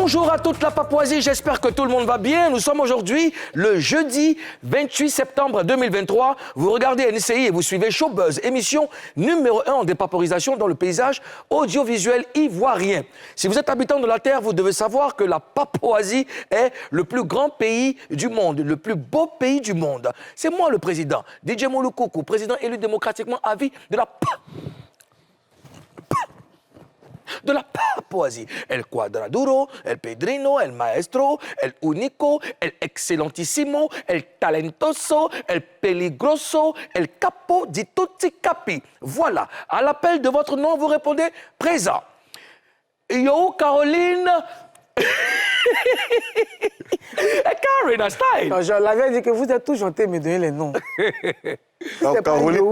Bonjour à toute la Papouasie, j'espère que tout le monde va bien. Nous sommes aujourd'hui le jeudi 28 septembre 2023. Vous regardez NCI et vous suivez Showbuzz, émission numéro 1 en dépaporisation dans le paysage audiovisuel ivoirien. Si vous êtes habitant de la Terre, vous devez savoir que la Papouasie est le plus grand pays du monde, le plus beau pays du monde. C'est moi le président, DJ Mouloukoukou, président élu démocratiquement à vie de la Papouasie. El Cuadraduro, El Pedrino, El Maestro, El Único, El Excellentissimo, El Talentoso, El Peligroso, El Capo di tutti capi. Voilà, à l'appel de votre nom, vous répondez présent. Yo, Caroline. Caroline, style. Non, je l'avais dit que vous êtes tous gentil de me donner les noms.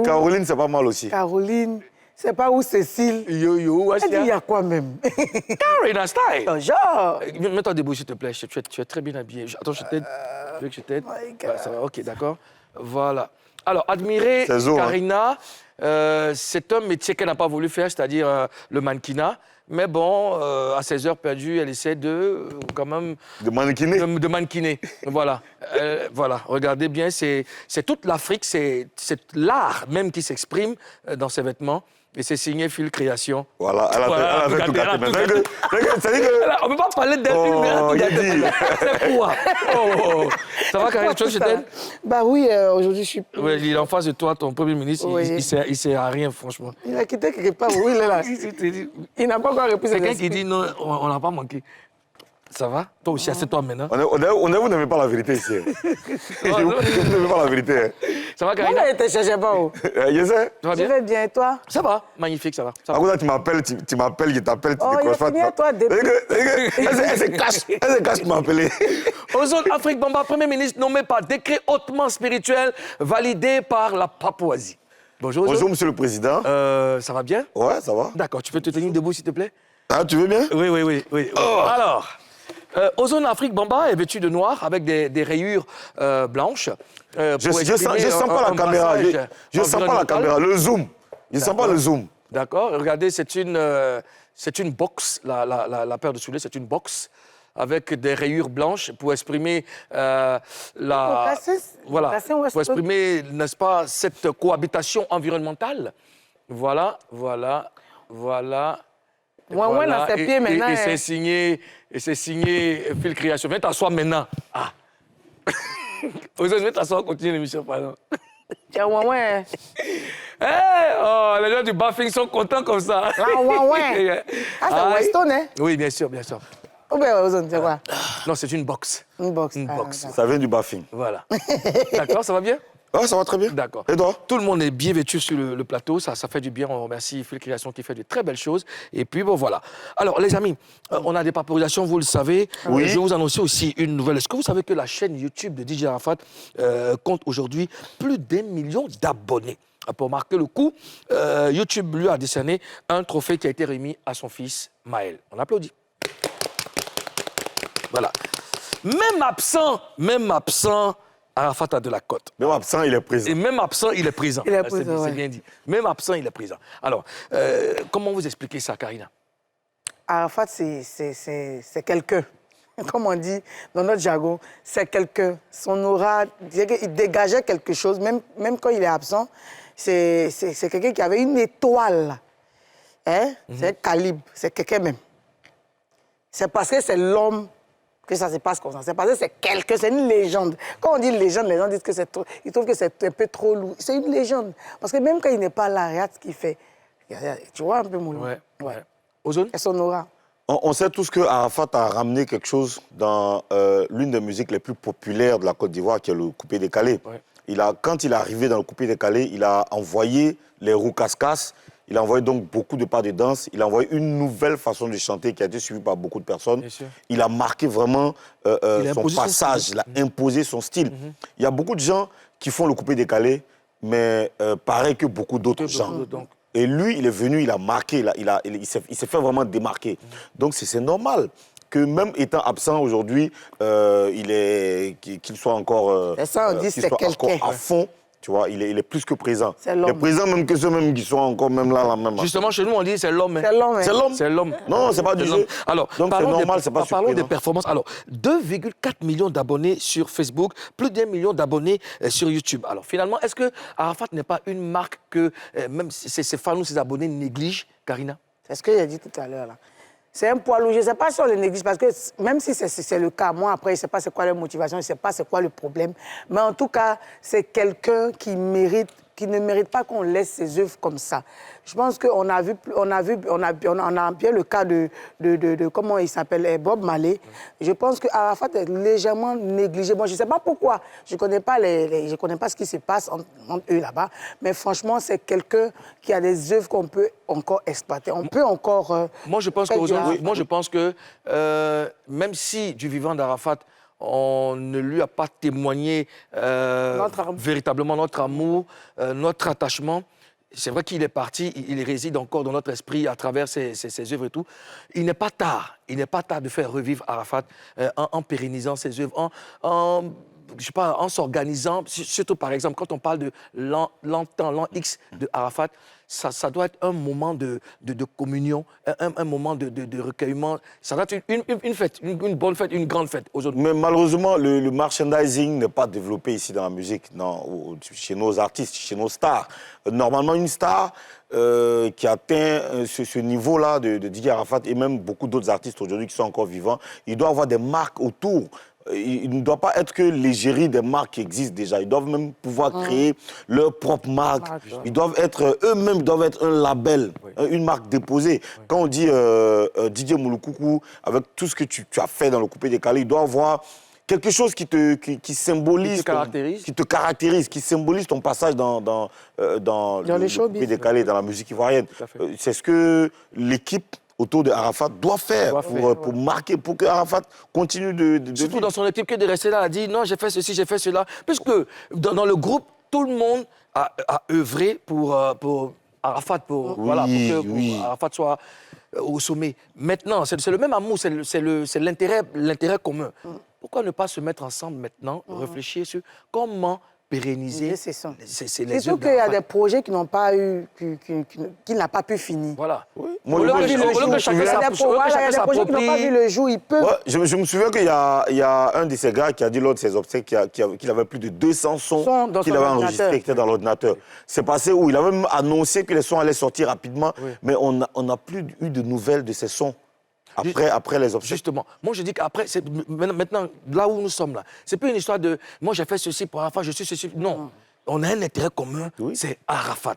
Caroline, c'est pas mal aussi. Caroline, c'est pas où Cécile. Yo, Elle dit, il y a quoi même? Caroline, style. Genre. Mets-toi debout, s'il te plaît. Tu es très bien habillé. Attends, je t'aide. Tu veux que je t'aide? Ça va, ok, d'accord. Voilà. Alors, admirer Karina, c'est un métier qu'elle n'a pas voulu faire, c'est-à-dire le mannequinat. Mais bon, à ses heures perdues, elle essaie quand même... De mannequiner. De mannequiner, voilà. Voilà, regardez bien, c'est toute l'Afrique, c'est l'art même qui s'exprime dans ses vêtements. Et c'est signé Phil Création. Voilà, elle a fait tout gâté. On ne peut pas parler d'elle, c'est quoi? Ça va, Karine, tu veux que je t'aide? Bah oui, aujourd'hui, je suis... Oui, il est en face de toi, ton Premier ministre, oui. il sert à rien, franchement. Il a quitté quelque part, oui, il est là. Il n'a pas encore repris ses quelqu'un qui dit non, on n'a pas manqué. Ça va? Toi aussi, assieds-toi maintenant. Vous n'aimez pas la vérité ici. Vous n'aimez pas la vérité. Ça va, Karine? Moi, je ne te cherchais pas où. Je sais. Je vais bien, et toi? Ça va, magnifique, ça va. À cause tu m'appelles, je t'appelle, tu décroches pas. Toi, elle se cache pour m'appeler. Ozone Afrique Bamba, Premier ministre nommé par décret hautement spirituel, validé par la Papouasie. Bonjour, Ozone. Bonjour, monsieur le président. Ça va bien? Ouais, ça va. D'accord, tu peux te tenir debout, s'il te plaît? Ah, tu veux bien? Oui. Oh. Alors... Ozone Afrique Bamba est vêtu de noir avec des rayures blanches. Je sens pas la caméra. Je sens pas la caméra. Le zoom. Je sens pas le zoom. D'accord. Regardez, c'est une box. La paire de souliers, c'est une box avec des rayures blanches pour exprimer pour exprimer, n'est-ce pas, cette cohabitation environnementale. Voilà. Ouais, dans ses pieds maintenant. Et c'est signé Phil Création. Viens t'asseoir maintenant. Ah. Ozone, viens t'asseoir, continue l'émission, pardon. Tiens, ouais. Les gens du Baffing sont contents comme ça. Ouais. Ah, c'est Weston, hein? Oui, bien sûr. Oh, ben, Ozone, c'est quoi? Non, c'est une box. Une box. Ça vient du Baffing. Voilà. D'accord, ça va bien? Ouais, ça va très bien. D'accord. Et toi? Tout le monde est bien vêtu sur le plateau, ça fait du bien. On remercie Phil Création qui fait de très belles choses. Et puis, bon, voilà. Alors, les amis, on a des paporisations, vous le savez. Oui. Je vais vous annoncer aussi une nouvelle. Est-ce que vous savez que la chaîne YouTube de DJ Arafat compte aujourd'hui plus d'1 million d'abonnés? Pour marquer le coup, YouTube lui a décerné un trophée qui a été remis à son fils Maël. On applaudit. Voilà. Même absent, Arafat a de la cote. Même absent, il est présent. Et même absent, il est présent. C'est bien dit. Même absent, il est présent. Alors, comment vous expliquez ça, Karina? Arafat, c'est quelqu'un. Comme on dit dans notre jargon, c'est quelqu'un. Son aura, il dégageait quelque chose, même quand il est absent. C'est quelqu'un qui avait une étoile. Hein? C'est un calibre, c'est quelqu'un même. C'est parce que c'est l'homme que ça se passe comme ça. C'est parce que c'est quelqu'un, c'est une légende. Quand on dit légende, les gens disent que c'est trop... Ils trouvent que c'est un peu trop lourd. C'est une légende. Parce que même quand il n'est pas là, regarde ce qu'il fait. Tu vois un peu mon Ouais. Ozone? Et son aura. On sait tous que Arafat a ramené quelque chose dans l'une des musiques les plus populaires de la Côte d'Ivoire, qui est le coupé-décalé. Ouais. Quand il est arrivé dans le coupé-décalé, il a envoyé les roues casse-casse. Il a envoyé donc beaucoup de pas de danse. Il a envoyé une nouvelle façon de chanter qui a été suivie par beaucoup de personnes. Il a marqué vraiment son passage, il a imposé son style. Il y a beaucoup de gens qui font le coupé-décalé, mais pareil que beaucoup d'autres gens. Et lui, il est venu, il a marqué, il s'est fait vraiment démarquer. Donc c'est normal que même étant absent aujourd'hui, qu'il soit encore, ça, on dit c'est quelqu'un à fond. Tu vois, il est plus que présent. C'est l'homme. Il est présent même que ceux même qui sont encore même là même. Justement, chez nous, on dit c'est l'homme. C'est l'homme. C'est l'homme. C'est l'homme. Non, c'est pas du jeu. Alors, donc c'est normal, c'est pas parlons des surprenant. performances. Alors, 2,4 millions d'abonnés sur Facebook, plus d'1 million d'abonnés sur YouTube. Alors, finalement, est-ce que Arafat n'est pas une marque que même ses fans ou ses abonnés négligent, Karina? C'est ce que j'ai dit tout à l'heure, là. C'est un poids lourd. Je ne sais pas si on le néglige, parce que même si c'est le cas, moi, après, je ne sais pas c'est quoi la motivation, je ne sais pas c'est quoi le problème. Mais en tout cas, c'est quelqu'un qui ne mérite pas qu'on laisse ses œuvres comme ça. Je pense qu'on a bien le cas de comment il s'appelle, Bob Marley. Je pense que Arafat est légèrement négligé. Bon, je ne sais pas pourquoi. Je ne connais pas ce qui se passe entre eux là-bas. Mais franchement, c'est quelqu'un qui a des œuvres qu'on peut encore exploiter. On peut encore... Moi, je pense que même si du vivant d'Arafat, on ne lui a pas témoigné véritablement notre amour, notre attachement. C'est vrai qu'il est parti, il réside encore dans notre esprit à travers ses œuvres et tout. Il n'est pas tard de faire revivre Arafat en pérennisant ses œuvres, je sais pas, en s'organisant. Surtout, par exemple, quand on parle de l'an X de Arafat, ça doit être un moment de communion, un moment de recueillement. Ça doit être une fête, une bonne fête, une grande fête aujourd'hui. Mais malheureusement, le merchandising n'est pas développé ici dans la musique, non, chez nos artistes, chez nos stars. Normalement, une star qui atteint ce niveau-là de Didier Arafat et même beaucoup d'autres artistes aujourd'hui qui sont encore vivants, il doit avoir des marques autour. Il ne doit pas être que l'égérie des marques qui existent déjà. Ils doivent même pouvoir créer leur propre marque. Ils doivent être, eux-mêmes doivent être un label, une marque déposée. Quand on dit Didier Mouloukoukou, avec tout ce que tu as fait dans le coupé décalé, il doit avoir quelque chose qui symbolise, qui te caractérise, qui symbolise ton passage dans le coupé décalé, dans la musique ivoirienne. C'est ce que l'équipe autour de Arafat doit faire pour marquer, pour que Arafat continue de surtout dans son équipe, que de rester là, a dit non, j'ai fait ceci, j'ai fait cela. Puisque dans le groupe, tout le monde a œuvré pour Arafat, pour que Arafat soit au sommet. Maintenant, c'est le même amour, c'est l'intérêt commun. Pourquoi ne pas se mettre ensemble maintenant, réfléchir sur comment pérenniser c'est ça. les surtout qu'il y a des projets qui n'ont pas eu, qui n'a pas pu finir. Voilà. Il y a des projets qui n'ont pas vu le jour, ils peuvent... Ouais, je me souviens qu'il y a un de ces gars qui a dit lors de ses obsèques qu'il avait plus de 200 sons qu'il avait enregistrés dans l'ordinateur. C'est passé où il a même annoncé que les sons allaient sortir rapidement, mais on n'a plus eu de nouvelles de ces sons. Après les obsèques. Justement. Moi, je dis qu'après, maintenant, là où nous sommes là, c'est plus une histoire de moi, j'ai fait ceci pour Arafat, je suis ceci. Non. On a un intérêt commun, c'est Arafat.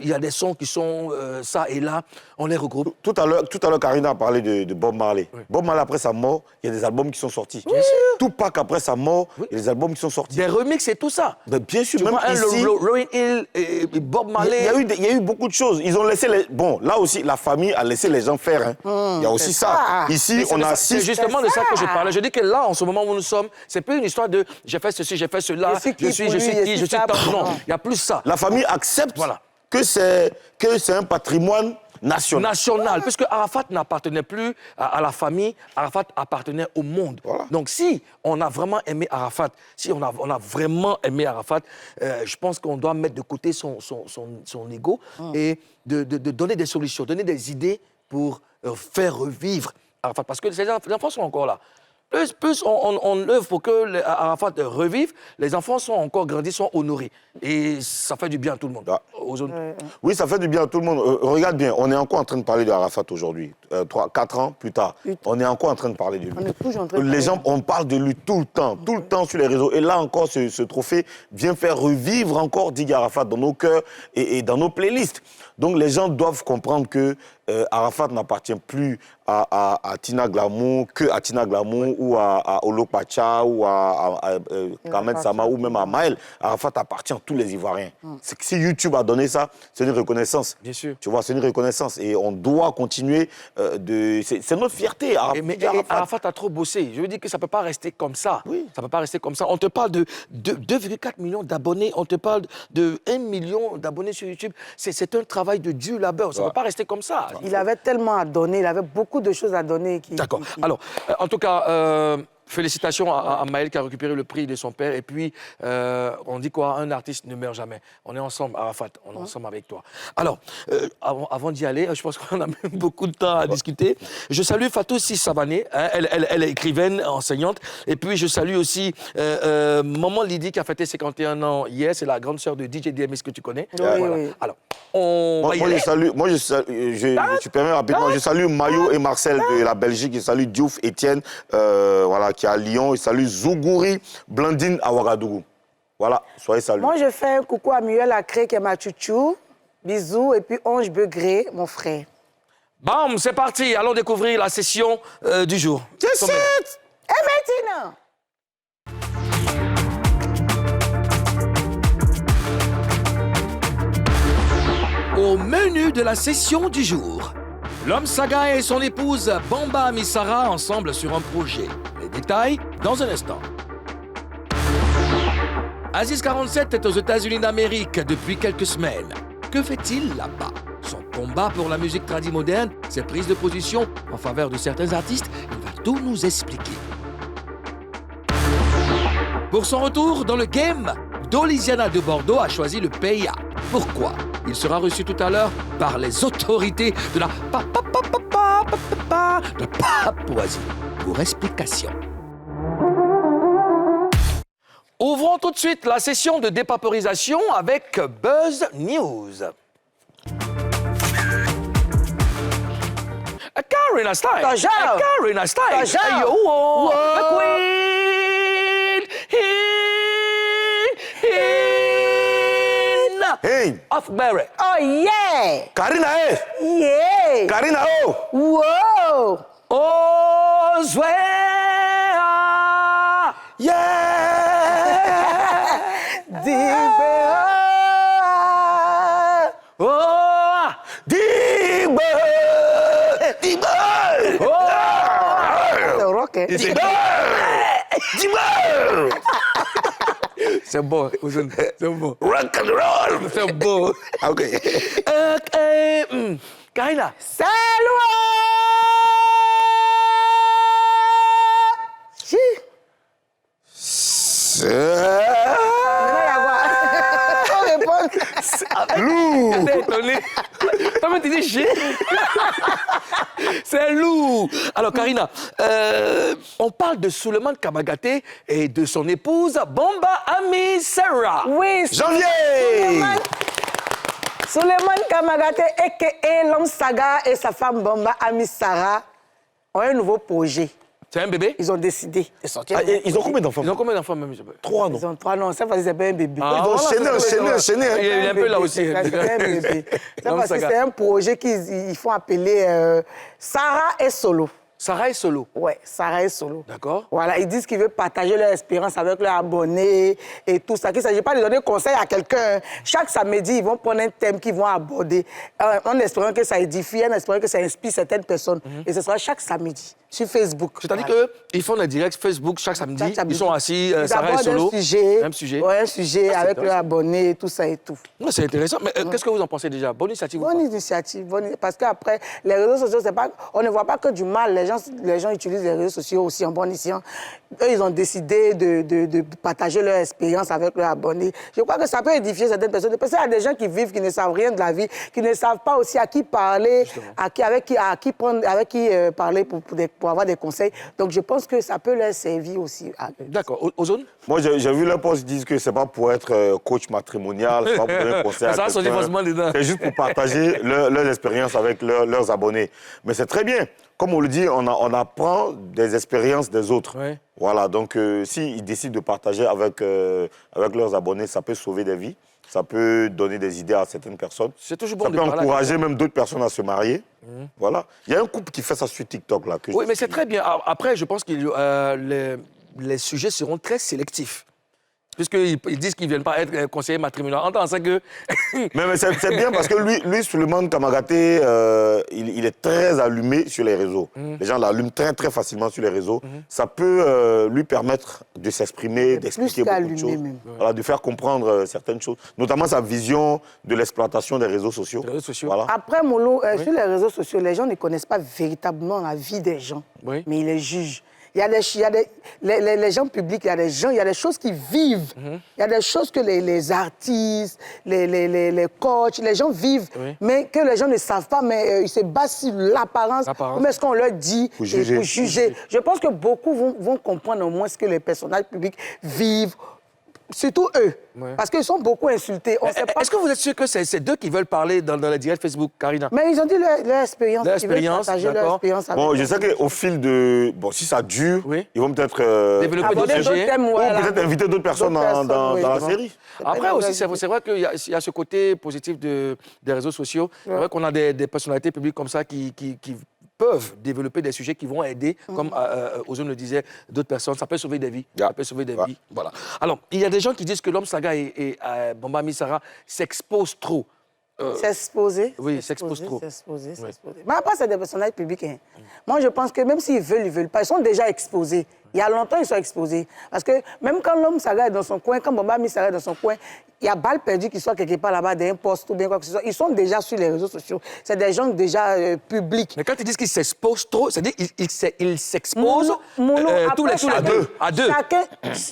Il y a des sons qui sont ça et là, on les regroupe. Tout à l'heure, Karina a parlé de Bob Marley. Oui. Bob Marley, après sa mort, il y a des albums qui sont sortis. Bien sûr. Tupac, après sa mort, il y a des albums qui sont sortis. Des remixes et tout ça. Ben, bien sûr, tu même vois, ici... Lauryn Hill et Bob Marley... Il y a eu beaucoup de choses. Ils ont laissé... Bon, là aussi, la famille a laissé les gens faire. Hein. Il y a aussi ça. Ici, on a... C'est justement de ça que je parlais. Je dis que là, en ce moment où nous sommes, c'est plus une histoire de j'ai fait ceci, j'ai fait cela, je suis tant. Non, il y a plus ça. La famille accepte que c'est un patrimoine national. Puisque Arafat n'appartenait plus à la famille, Arafat appartenait au monde. Voilà. Donc si on a vraiment aimé Arafat, je pense qu'on doit mettre de côté son ego et de donner des solutions, donner des idées pour faire revivre Arafat. Parce que les enfants sont encore là. Plus on œuvre pour que Arafat revive, les enfants sont encore grandis, sont honorés. Et ça fait du bien à tout le monde. Oui, ça fait du bien à tout le monde. Regarde bien, on est encore en train de parler de Arafat aujourd'hui. 4 ans plus tard, on est encore en train de parler de lui. On est toujours en train de les gens, on parle de lui tout le temps sur les réseaux. Et là encore, ce trophée vient faire revivre encore Didier Arafat dans nos cœurs et dans nos playlists. Donc les gens doivent comprendre que Arafat n'appartient plus à Tina Glamour, ou à Olo Pacha, ou à Kamed Sama, ou même à Maël. Arafat appartient à tous les Ivoiriens. Si YouTube a donné ça, c'est une reconnaissance. Bien sûr. Tu vois, c'est une reconnaissance. Et on doit continuer c'est notre fierté. Arafat a trop bossé. Je veux dire que ça ne peut pas rester comme ça. Oui. Ça ne peut pas rester comme ça. On te parle de 2,4 millions d'abonnés. On te parle de 1 million d'abonnés sur YouTube. C'est un travail de dur labeur. Ça ne peut pas rester comme ça. Il avait tellement à donner. Il avait beaucoup de choses à donner. D'accord. Alors, en tout cas... Félicitations à Maël qui a récupéré le prix de son père. Et puis, on dit quoi? Un artiste ne meurt jamais. On est ensemble, Arafat. On est ensemble avec toi. Alors, avant d'y aller, je pense qu'on a même beaucoup de temps à discuter. Je salue Fatou Savané. Hein, elle est écrivaine, enseignante. Et puis, je salue aussi Maman Lydie qui a fêté ses 51 ans hier. C'est la grande sœur de DJ DMS que tu connais. Oui, voilà. oui. Alors, on va y aller. Je permets rapidement, je salue Mayo et Marcel de la Belgique, je salue Diouf, Étienne, voilà, qui est à Lyon, je salue Zougouri, Blandine à Ouagadougou. Voilà, soyez salués. Moi, je fais un coucou à Muel Acré, qui est ma chouchou. Bisous. Et puis, Onge Begré, mon frère. Bam, c'est parti. Allons découvrir la session du jour. Et maintenant? Au menu de la session du jour, l'homme Saga et son épouse Bamba Amissara ensemble sur un projet. Les détails dans un instant. Aziz 47 est aux États-Unis d'Amérique depuis quelques semaines. Que fait-il là-bas? Son combat pour la musique tradie moderne, ses prises de position en faveur de certains artistes, il va tout nous expliquer. Pour son retour dans le game, Dolisiana de Bordeaux a choisi le PIA. Pourquoi? Il sera reçu tout à l'heure par les autorités de la Papouasie. Pour explication. Ouvrons tout de suite la session de dépaporisation avec Buzz News. Karina Style. Bonjour. Karina Style. Bonjour. Yo, Wow. the queen. Hey, Of Berry. Oh, yeah! Karina, hey! Yeah! Karina, oh! Wow! Oswea. Yeah! Oh. Digbe! Digbe! C'est rock, hein? Digbe! Digbe! C'est bon, c'est bon. Rock and roll! C'est beau. Ok. Karina. Salut! Chi! Maintenant, il y a quoi? On répond. Lou! T'es étonné. Toi-même, tu dis chier. C'est lourd. Alors, Karina, on parle de Souleymane Kamagaté et de son épouse Bamba Amissara. Oui, Janvier! Souleymane Kamagaté, a.k.a. l'homme Saga et sa femme Bamba Amissara ont un nouveau projet. C'est un bébé? Ils ont décidé de sortir. Ah, ils ont combien d'enfants? Ils ont combien d'enfants, même? 3, non? Ils ont 3 noms. Ça veut dire c'est pas un bébé. Ah, Ils ont voilà, enchaîné. Il est un peu là aussi. C'est un bébé. Ça L'homme parce que Saga. c'est un projet qu'ils font appeler Sarah et Solo. Sarah est solo. Ouais, Sarah et Solo. D'accord. Voilà, ils disent qu'ils veulent partager leur expérience avec leurs abonnés et tout ça. Il ne s'agit pas de donner conseil à quelqu'un. Chaque samedi, ils vont prendre un thème qu'ils vont aborder en espérant que ça édifie, en espérant que ça inspire certaines personnes. Et ce sera chaque samedi sur Facebook. C'est-à-dire Voilà. qu'ils font des directs Facebook chaque samedi. Chaque samedi. Ils sont assis, Ils Sarah est abordent solo. un sujet. Même sujet. Ouais, un sujet Ah, c'est avec intéressant. leurs abonnés, tout ça et tout. Non, c'est intéressant. Mais qu'est-ce que vous en pensez déjà? Bonne initiative ou Bonne pas? initiative, parce qu'après, les réseaux sociaux, c'est pas, on ne voit pas que du mal. Les gens utilisent les réseaux sociaux aussi en bon escient. Eux, ils ont décidé de partager leur expérience avec leurs abonnés. Je crois que ça peut édifier certaines personnes. Parce qu'il y a des gens qui vivent, qui ne savent rien de la vie, qui ne savent pas aussi à qui parler, avec qui parler pour avoir des conseils. Donc, je pense que ça peut leur servir aussi. D'accord. Ozone? Moi, j'ai vu leur post, ils disent que c'est pas pour être coach matrimonial, c'est pas pour donner conseil à Ça, ça, quelqu'un. forcément dedans. C'est juste pour partager leurs expériences avec leurs abonnés. Mais c'est très bien. Comme on le dit, on apprend des expériences des autres. Ouais. Voilà, donc s'ils décident de partager avec leurs abonnés, ça peut sauver des vies, ça peut donner des idées à certaines personnes. C'est toujours bon Ça de peut parler. encourager même d'autres personnes à se marier. Voilà. Il y a un couple qui fait ça sur TikTok, là. Oui, mais c'est très bien. Après, je pense que les sujets seront très sélectifs. Puisqu'ils disent qu'ils ne viennent pas être conseillers matrimoniaux. En tant que... Mais c'est bien parce que lui Souleymane Kamagaté, il est très allumé sur les réseaux. Les gens l'allument très, très facilement sur les réseaux. Ça peut lui permettre de s'exprimer, d'expliquer beaucoup de choses. Voilà, de faire comprendre certaines choses. Notamment sa vision de l'exploitation des réseaux sociaux. Les réseaux sociaux. Voilà. Après, Molo, sur les réseaux sociaux, les gens ne connaissent pas véritablement la vie des gens, Oui. mais ils les jugent. Il y a les gens publics, il y a des gens, il y a des choses qui vivent. Il y a des choses que les artistes, les coachs, les gens vivent, mais que les gens ne savent pas, mais ils se basent sur l'apparence. Comment est-ce qu'on leur dit pour juger. Je pense que beaucoup vont comprendre au moins ce que les personnages publics vivent. Surtout eux, parce qu'ils sont beaucoup insultés. Est-ce que vous êtes sûr que c'est d'eux qui veulent parler dans la direct Facebook, Karina? Mais ils ont dit leur expérience. Leur Ils veulent expérience, partager leur expérience avec Bon, je sais qu'au fil de... Bon, si ça dure, ils vont peut-être... développer d'autres sujets. Ou peut-être inviter d'autres personnes dans la série. Après aussi, c'est vrai qu'il y a ce côté positif des réseaux sociaux. C'est vrai qu'on a des personnalités publiques comme ça qui peuvent développer des sujets qui vont aider, comme Ozone le disait, d'autres personnes. Ça peut sauver des vies. Ça peut sauver des vies. Voilà. Alors, il y a des gens qui disent que l'homme Saga et Bamba Missara s'exposent trop. S'exposer. Oui, s'exposent trop. S'exposer. Mais après, c'est des personnages publics. Hein. Moi, je pense que même s'ils veulent, ils veulent pas. Ils sont déjà exposés. Il y a longtemps, ils sont exposés. Parce que même quand l'homme Saga est dans son coin, quand Bamba Missara est dans son coin, il y a balle perdue qui soit quelque part là-bas, d'un poste ou bien quoi que ce soit. Ils sont déjà sur les réseaux sociaux. C'est des gens déjà publics. Mais quand ils disent qu'ils s'exposent trop, c'est-à-dire qu'ils s'exposent à deux. Chacun,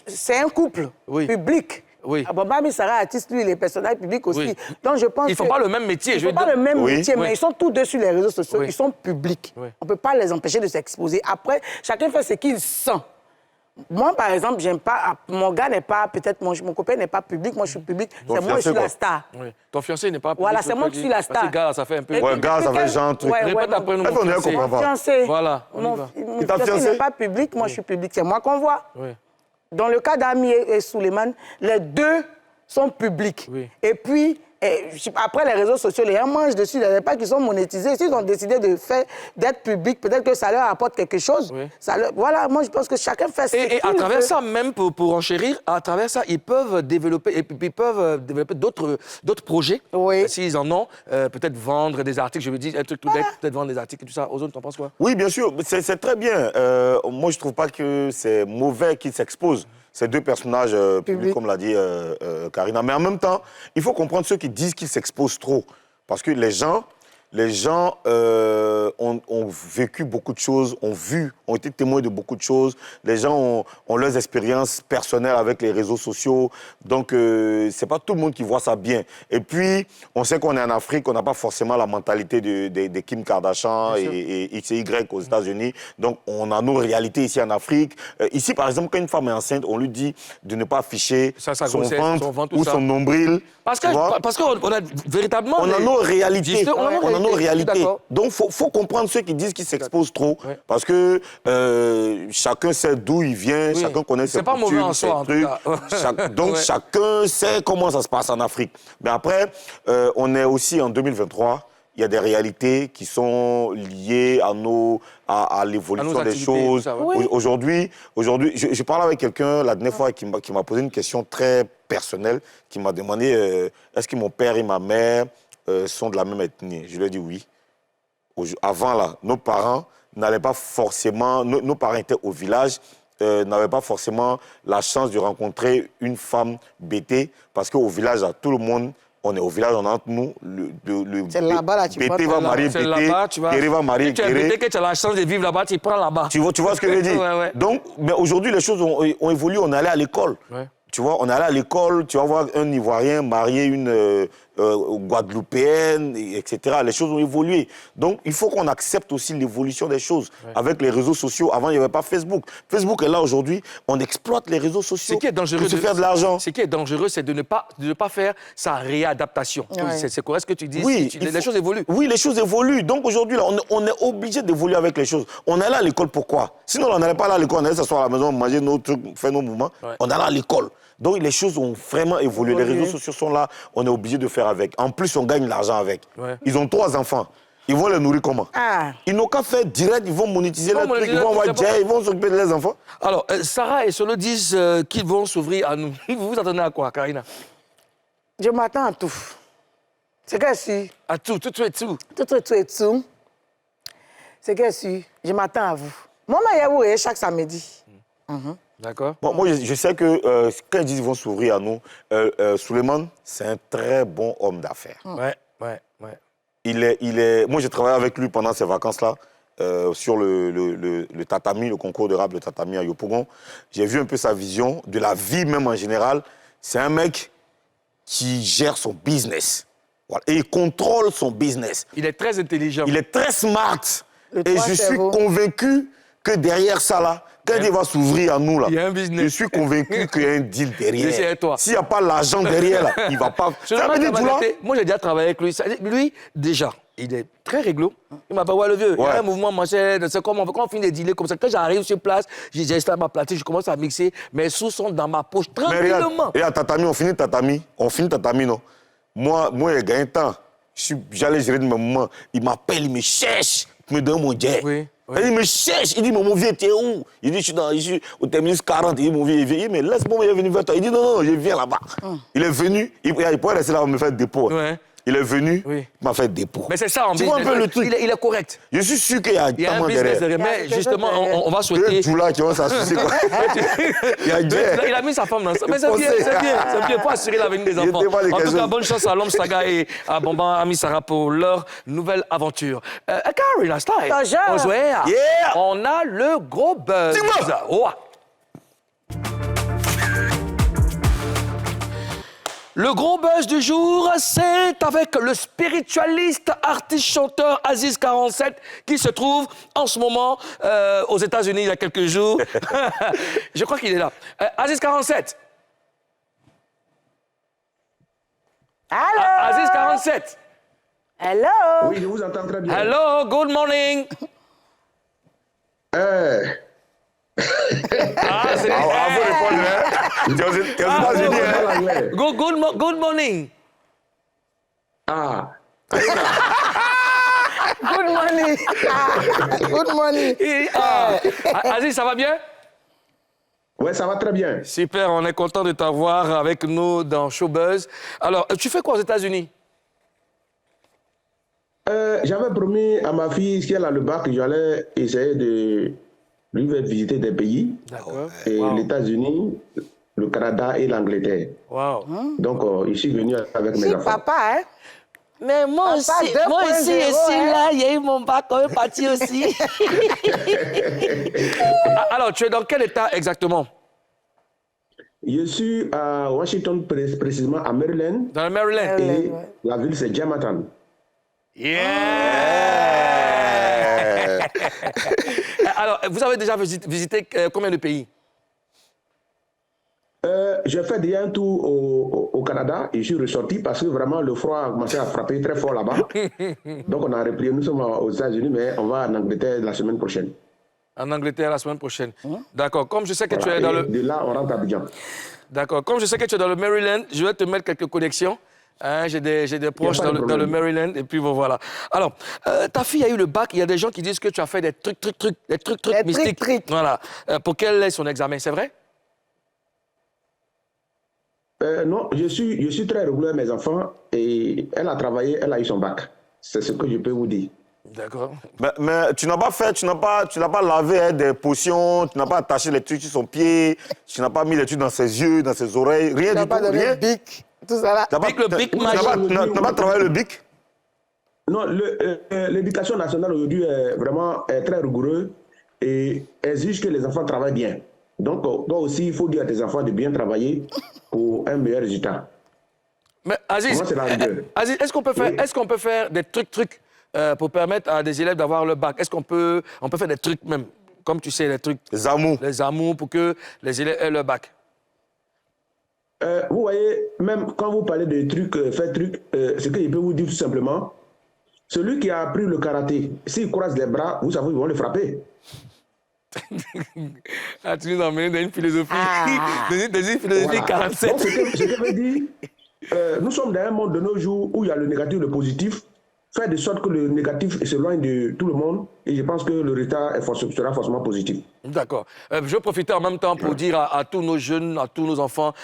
c'est un couple public. Oui. Bamba Missara, artiste, lui, il est personnage public aussi. Oui. Donc, je pense ils ne font pas le même métier. Ils ne font pas le même métier, mais ils sont tous deux sur les réseaux sociaux. Oui. Ils sont publics. Oui. On ne peut pas les empêcher de s'exposer. Après, chacun fait ce qu'il sent. Moi, par exemple, j'aime pas... Mon gars n'est pas... Peut-être mon copain n'est pas public. Moi, je suis public. C'est moi, je suis la star. Oui. Ton fiancé n'est pas public. Voilà, c'est moi qui suis la star. Parce que gars, ça fait un peu... Ouais, gars, ça fait genre un truc. Répète après nous, mon fiancé. Voilà, Mon fiancé n'est pas public. Moi, je suis public. C'est moi qu'on voit. Oui. Dans le cas d'Ami et Suleiman, les deux sont publics. Oui. Et puis, après, les réseaux sociaux, les gens mangent dessus, les pas qu'ils sont monétisés. S'ils ont décidé d'être publics, peut-être que ça leur apporte quelque chose. Oui. Voilà, moi, je pense que chacun fait ce qu'il veut. Et à travers ça, même pour enchérir, à travers ça, ils peuvent développer, d'autres projets, s'ils en ont. Peut-être vendre des articles, je veux dire, un truc tout bête, peut-être vendre des articles et tout ça. Ozone, t'en penses quoi? Oui, bien sûr, c'est très bien. Moi, je ne trouve pas que c'est mauvais qu'ils s'exposent. Ces deux personnages publics, comme l'a dit Karina. Mais en même temps, il faut comprendre ceux qui disent qu'ils s'exposent trop. Parce que les gens ont vécu beaucoup de choses, ont été témoins de beaucoup de choses. Les gens ont leurs expériences personnelles avec les réseaux sociaux. Donc, c'est pas tout le monde qui voit ça bien. Et puis, on sait qu'on est en Afrique, on n'a pas forcément la mentalité de Kim Kardashian et X et Y aux États-Unis. Donc, on a nos réalités ici en Afrique. Ici, par exemple, quand une femme est enceinte, on lui dit de ne pas afficher son ventre ou son nombril. Parce qu'on a véritablement... On a nos réalités. On a nos réalités. Donc, il faut comprendre ceux qui disent qu'ils s'exposent trop. Ouais. Parce que chacun sait d'où il vient, chacun connaît ses coutumes, mauvais en soi, trucs. Donc, chacun sait comment ça se passe en Afrique. Mais après, on est aussi en 2023. Il y a des réalités qui sont liées à l'évolution des choses. Aujourd'hui, je parlais avec quelqu'un la dernière fois qui m'a posé une question très personnelle, qui m'a demandé est-ce que mon père et ma mère sont de la même ethnie. Je lui ai dit oui. Avant, là, nos parents n'allaient pas forcément... Nos parents étaient au village, n'avaient pas forcément la chance de rencontrer une femme bêtée, parce qu'au village, là, tout le monde... On est au village, on est entre nous. C'est là-bas, là, tu Bété va marier Bété, Kéré va marier Kéré. Tu es Bété que tu as la chance de vivre là-bas, tu prends là-bas. Tu vois ce que je veux dire? Donc, mais aujourd'hui, les choses ont évolué, on est allé à l'école. Tu vois, on est allé à l'école, tu vas voir un Ivoirien marier une Guadeloupéenne, etc. Les choses ont évolué. Donc, il faut qu'on accepte aussi l'évolution des choses. Avec les réseaux sociaux, avant, il n'y avait pas Facebook. Facebook est là aujourd'hui, on exploite les réseaux sociaux pour se faire de l'argent. Ce qui est dangereux, c'est de ne pas faire sa réadaptation. C'est correct ce que tu dis? Oui, les choses évoluent. Oui, les choses évoluent. Donc, aujourd'hui, là, on est obligé d'évoluer avec les choses. On est là à l'école, pourquoi? Sinon, on n'allait pas là à l'école, on allait s'asseoir à la maison, manger nos trucs, faire nos mouvements. On est là à l'école. Donc, les choses ont vraiment évolué. Les réseaux sociaux sont là, on est obligé de faire avec. En plus, on gagne l'argent avec. Ils ont 3 enfants. Ils vont les nourrir comment? Ils n'ont qu'à faire direct, ils vont monétiser les trucs, ils vont avoir ils vont s'occuper de leurs enfants. Alors, Sarah et Solo disent qu'ils vont s'ouvrir à nous. Vous vous attendez à quoi, Karina? Je m'attends à tout. C'est que si... À tout. Tout. C'est que si... Je m'attends à vous. Moi, je chaque samedi. D'accord. Bon, moi, je sais que quand ils disent qu'ils vont s'ouvrir à nous, Suleiman, c'est un très bon homme d'affaires. Ouais. Moi, j'ai travaillé avec lui pendant ces vacances-là. sur le tatami, le concours de rap de tatami à Yopougon. J'ai vu un peu sa vision de la vie même en général. C'est un mec qui gère son business. Voilà. Et il contrôle son business. Il est très intelligent. Il est très smart. Le Et trois je suis cerveaux. convaincu que derrière ça, là, quand il va s'ouvrir à nous, là, Il y a un business. je suis convaincu qu'il y a un deal derrière. C'est toi. S'il n'y a pas l'argent derrière, là, il ne va pas... Seulement, Ça veut dire, ta tout là, vérité, moi, j'ai déjà travaillé avec lui. Lui, déjà, il est très réglo. Il m'a dit, ouais, le vieux, il y Ouais. a un mouvement, moi, c'est comment on finit des dealers comme ça. Quand j'arrive sur place, j'installe ma platine, je commence à mixer. Mes sous sont dans ma poche, mais regarde, tranquillement. et à tatami, on finit tatami, non. Moi, il gagne un temps. J'allais gérer de mes moments. Il m'appelle, il me cherche, il me donne mon jet. Oui, oui. Et il me cherche, il dit, mais mon vieux, t'es où? Il dit, je suis au terminus 40. Il dit, mon vieux, il vient. Il dit, mais laisse-moi, il est venu vers toi. Il dit, non, je viens là-bas. Il est venu, il pourrait rester là, me faire dépôt. Ouais. Il est venu, Oui. il m'a fait dépôt. Mais c'est ça, en Tu vois un business. peu le truc. Il est correct. Je suis sûr qu'il y a Il y a un tellement business derrière. derrière. Mais justement, on va Que souhaiter... tout là qui vont s'associer, quoi. Il y a Il a mis sa femme dans ça. Mais c'est bien, c'est bien. C'est bien pour assurer l'avenir des enfants. était pas les En tout cas, questions. bonne chance à l'homme Saga et à Bamban Ami Sarah pour leur nouvelle aventure. Karina Style. Bonjour. Bonjour. Yeah. On a le gros buzz. Dis-moi. Oh. Le gros buzz du jour, c'est avec le spiritualiste, artiste, chanteur Aziz 47 qui se trouve en ce moment aux États-Unis il y a quelques jours. Je crois qu'il est là. Aziz 47. Allô? Aziz 47. Hello? Oui, je vous entends très bien. Hello, good morning. Ah, c'est Vous répondre, hein. T'es aux États-Unis, hein. Good morning. Ah, Good morning. Good morning. Aziz, ça va bien? ouais, ça va très bien. Super, on est content de t'avoir avec nous dans Showbuzz. Alors, tu fais quoi aux États-Unis? J'avais promis à ma fille, si elle a le bac, que j'allais essayer de lui faire visiter des pays. D'accord. Et les États-Unis, le Canada et l'Angleterre. Wow. Donc, je suis venu avec mes Si, enfants. papa, hein? Mais moi Papa, aussi, 2.0, moi aussi, je suis hein. là, il y a eu mon bac, on est parti aussi. Alors, tu es dans quel état exactement? Je suis à Washington, précisément à Maryland. Dans le Maryland. Et ouais. la ville, c'est Germantown. Yeah! Alors, vous avez déjà visité combien de pays? J'ai fait déjà un tour au Canada et je suis ressorti parce que vraiment le froid a commencé à frapper très fort là-bas. Donc on a replié, nous sommes aux États-Unis, mais on va en Angleterre la semaine prochaine. En Angleterre la semaine prochaine. D'accord. Comme je sais que tu Voilà. es dans Et le... de là, on rentre à Abidjan. D'accord. Comme je sais que tu es dans le Maryland, je vais te mettre quelques connexions. Hein, j'ai des proches pas de dans le problème. Maryland et puis bon, voilà. Alors, ta fille a eu le bac. Il y a des gens qui disent que tu as fait des trucs Des mystiques. trucs. Voilà. Pour qu'elle ait son examen, c'est vrai? Non, je suis très régulier avec mes enfants et elle a travaillé, elle a eu son bac. C'est ce que je peux vous dire. D'accord. Mais tu n'as pas fait, tu n'as pas lavé hein, des potions, tu n'as pas attaché les trucs sur son pied, tu n'as pas mis les trucs dans ses yeux, dans ses oreilles, rien Il n'a du pas tout, donné rien. le bic, tout ça là. T'as pas- Bic, le bic t'as- magique. t'as pas travaillé le bic? Non, l'éducation nationale aujourd'hui est vraiment très rigoureuse et exige que les enfants travaillent bien. Donc, toi aussi, il faut dire à tes enfants de bien travailler pour un meilleur résultat. Mais Aziz, Moi, c'est la rigueur. Aziz, est-ce qu'on peut faire des trucs pour permettre à des élèves d'avoir le bac? Est-ce qu'on peut faire des trucs même, comme tu sais, les trucs, Les amours. les amours pour que les élèves aient le bac? Vous voyez, même quand vous parlez de trucs, ce que je peux vous dire tout simplement, celui qui a appris le karaté, s'il croise les bras, vous savez, ils vont le frapper. Ah, tu nous as emmené dans une philosophie, Ah. dans une philosophie Voilà. 47. Donc, ce que veut dire, nous sommes dans un monde de nos jours où il y a le négatif et le positif. Faire de sorte que le négatif s'éloigne de tout le monde et je pense que le résultat sera forcément positif. D'accord. Je vais profiter en même temps pour dire à tous nos jeunes, à tous nos enfants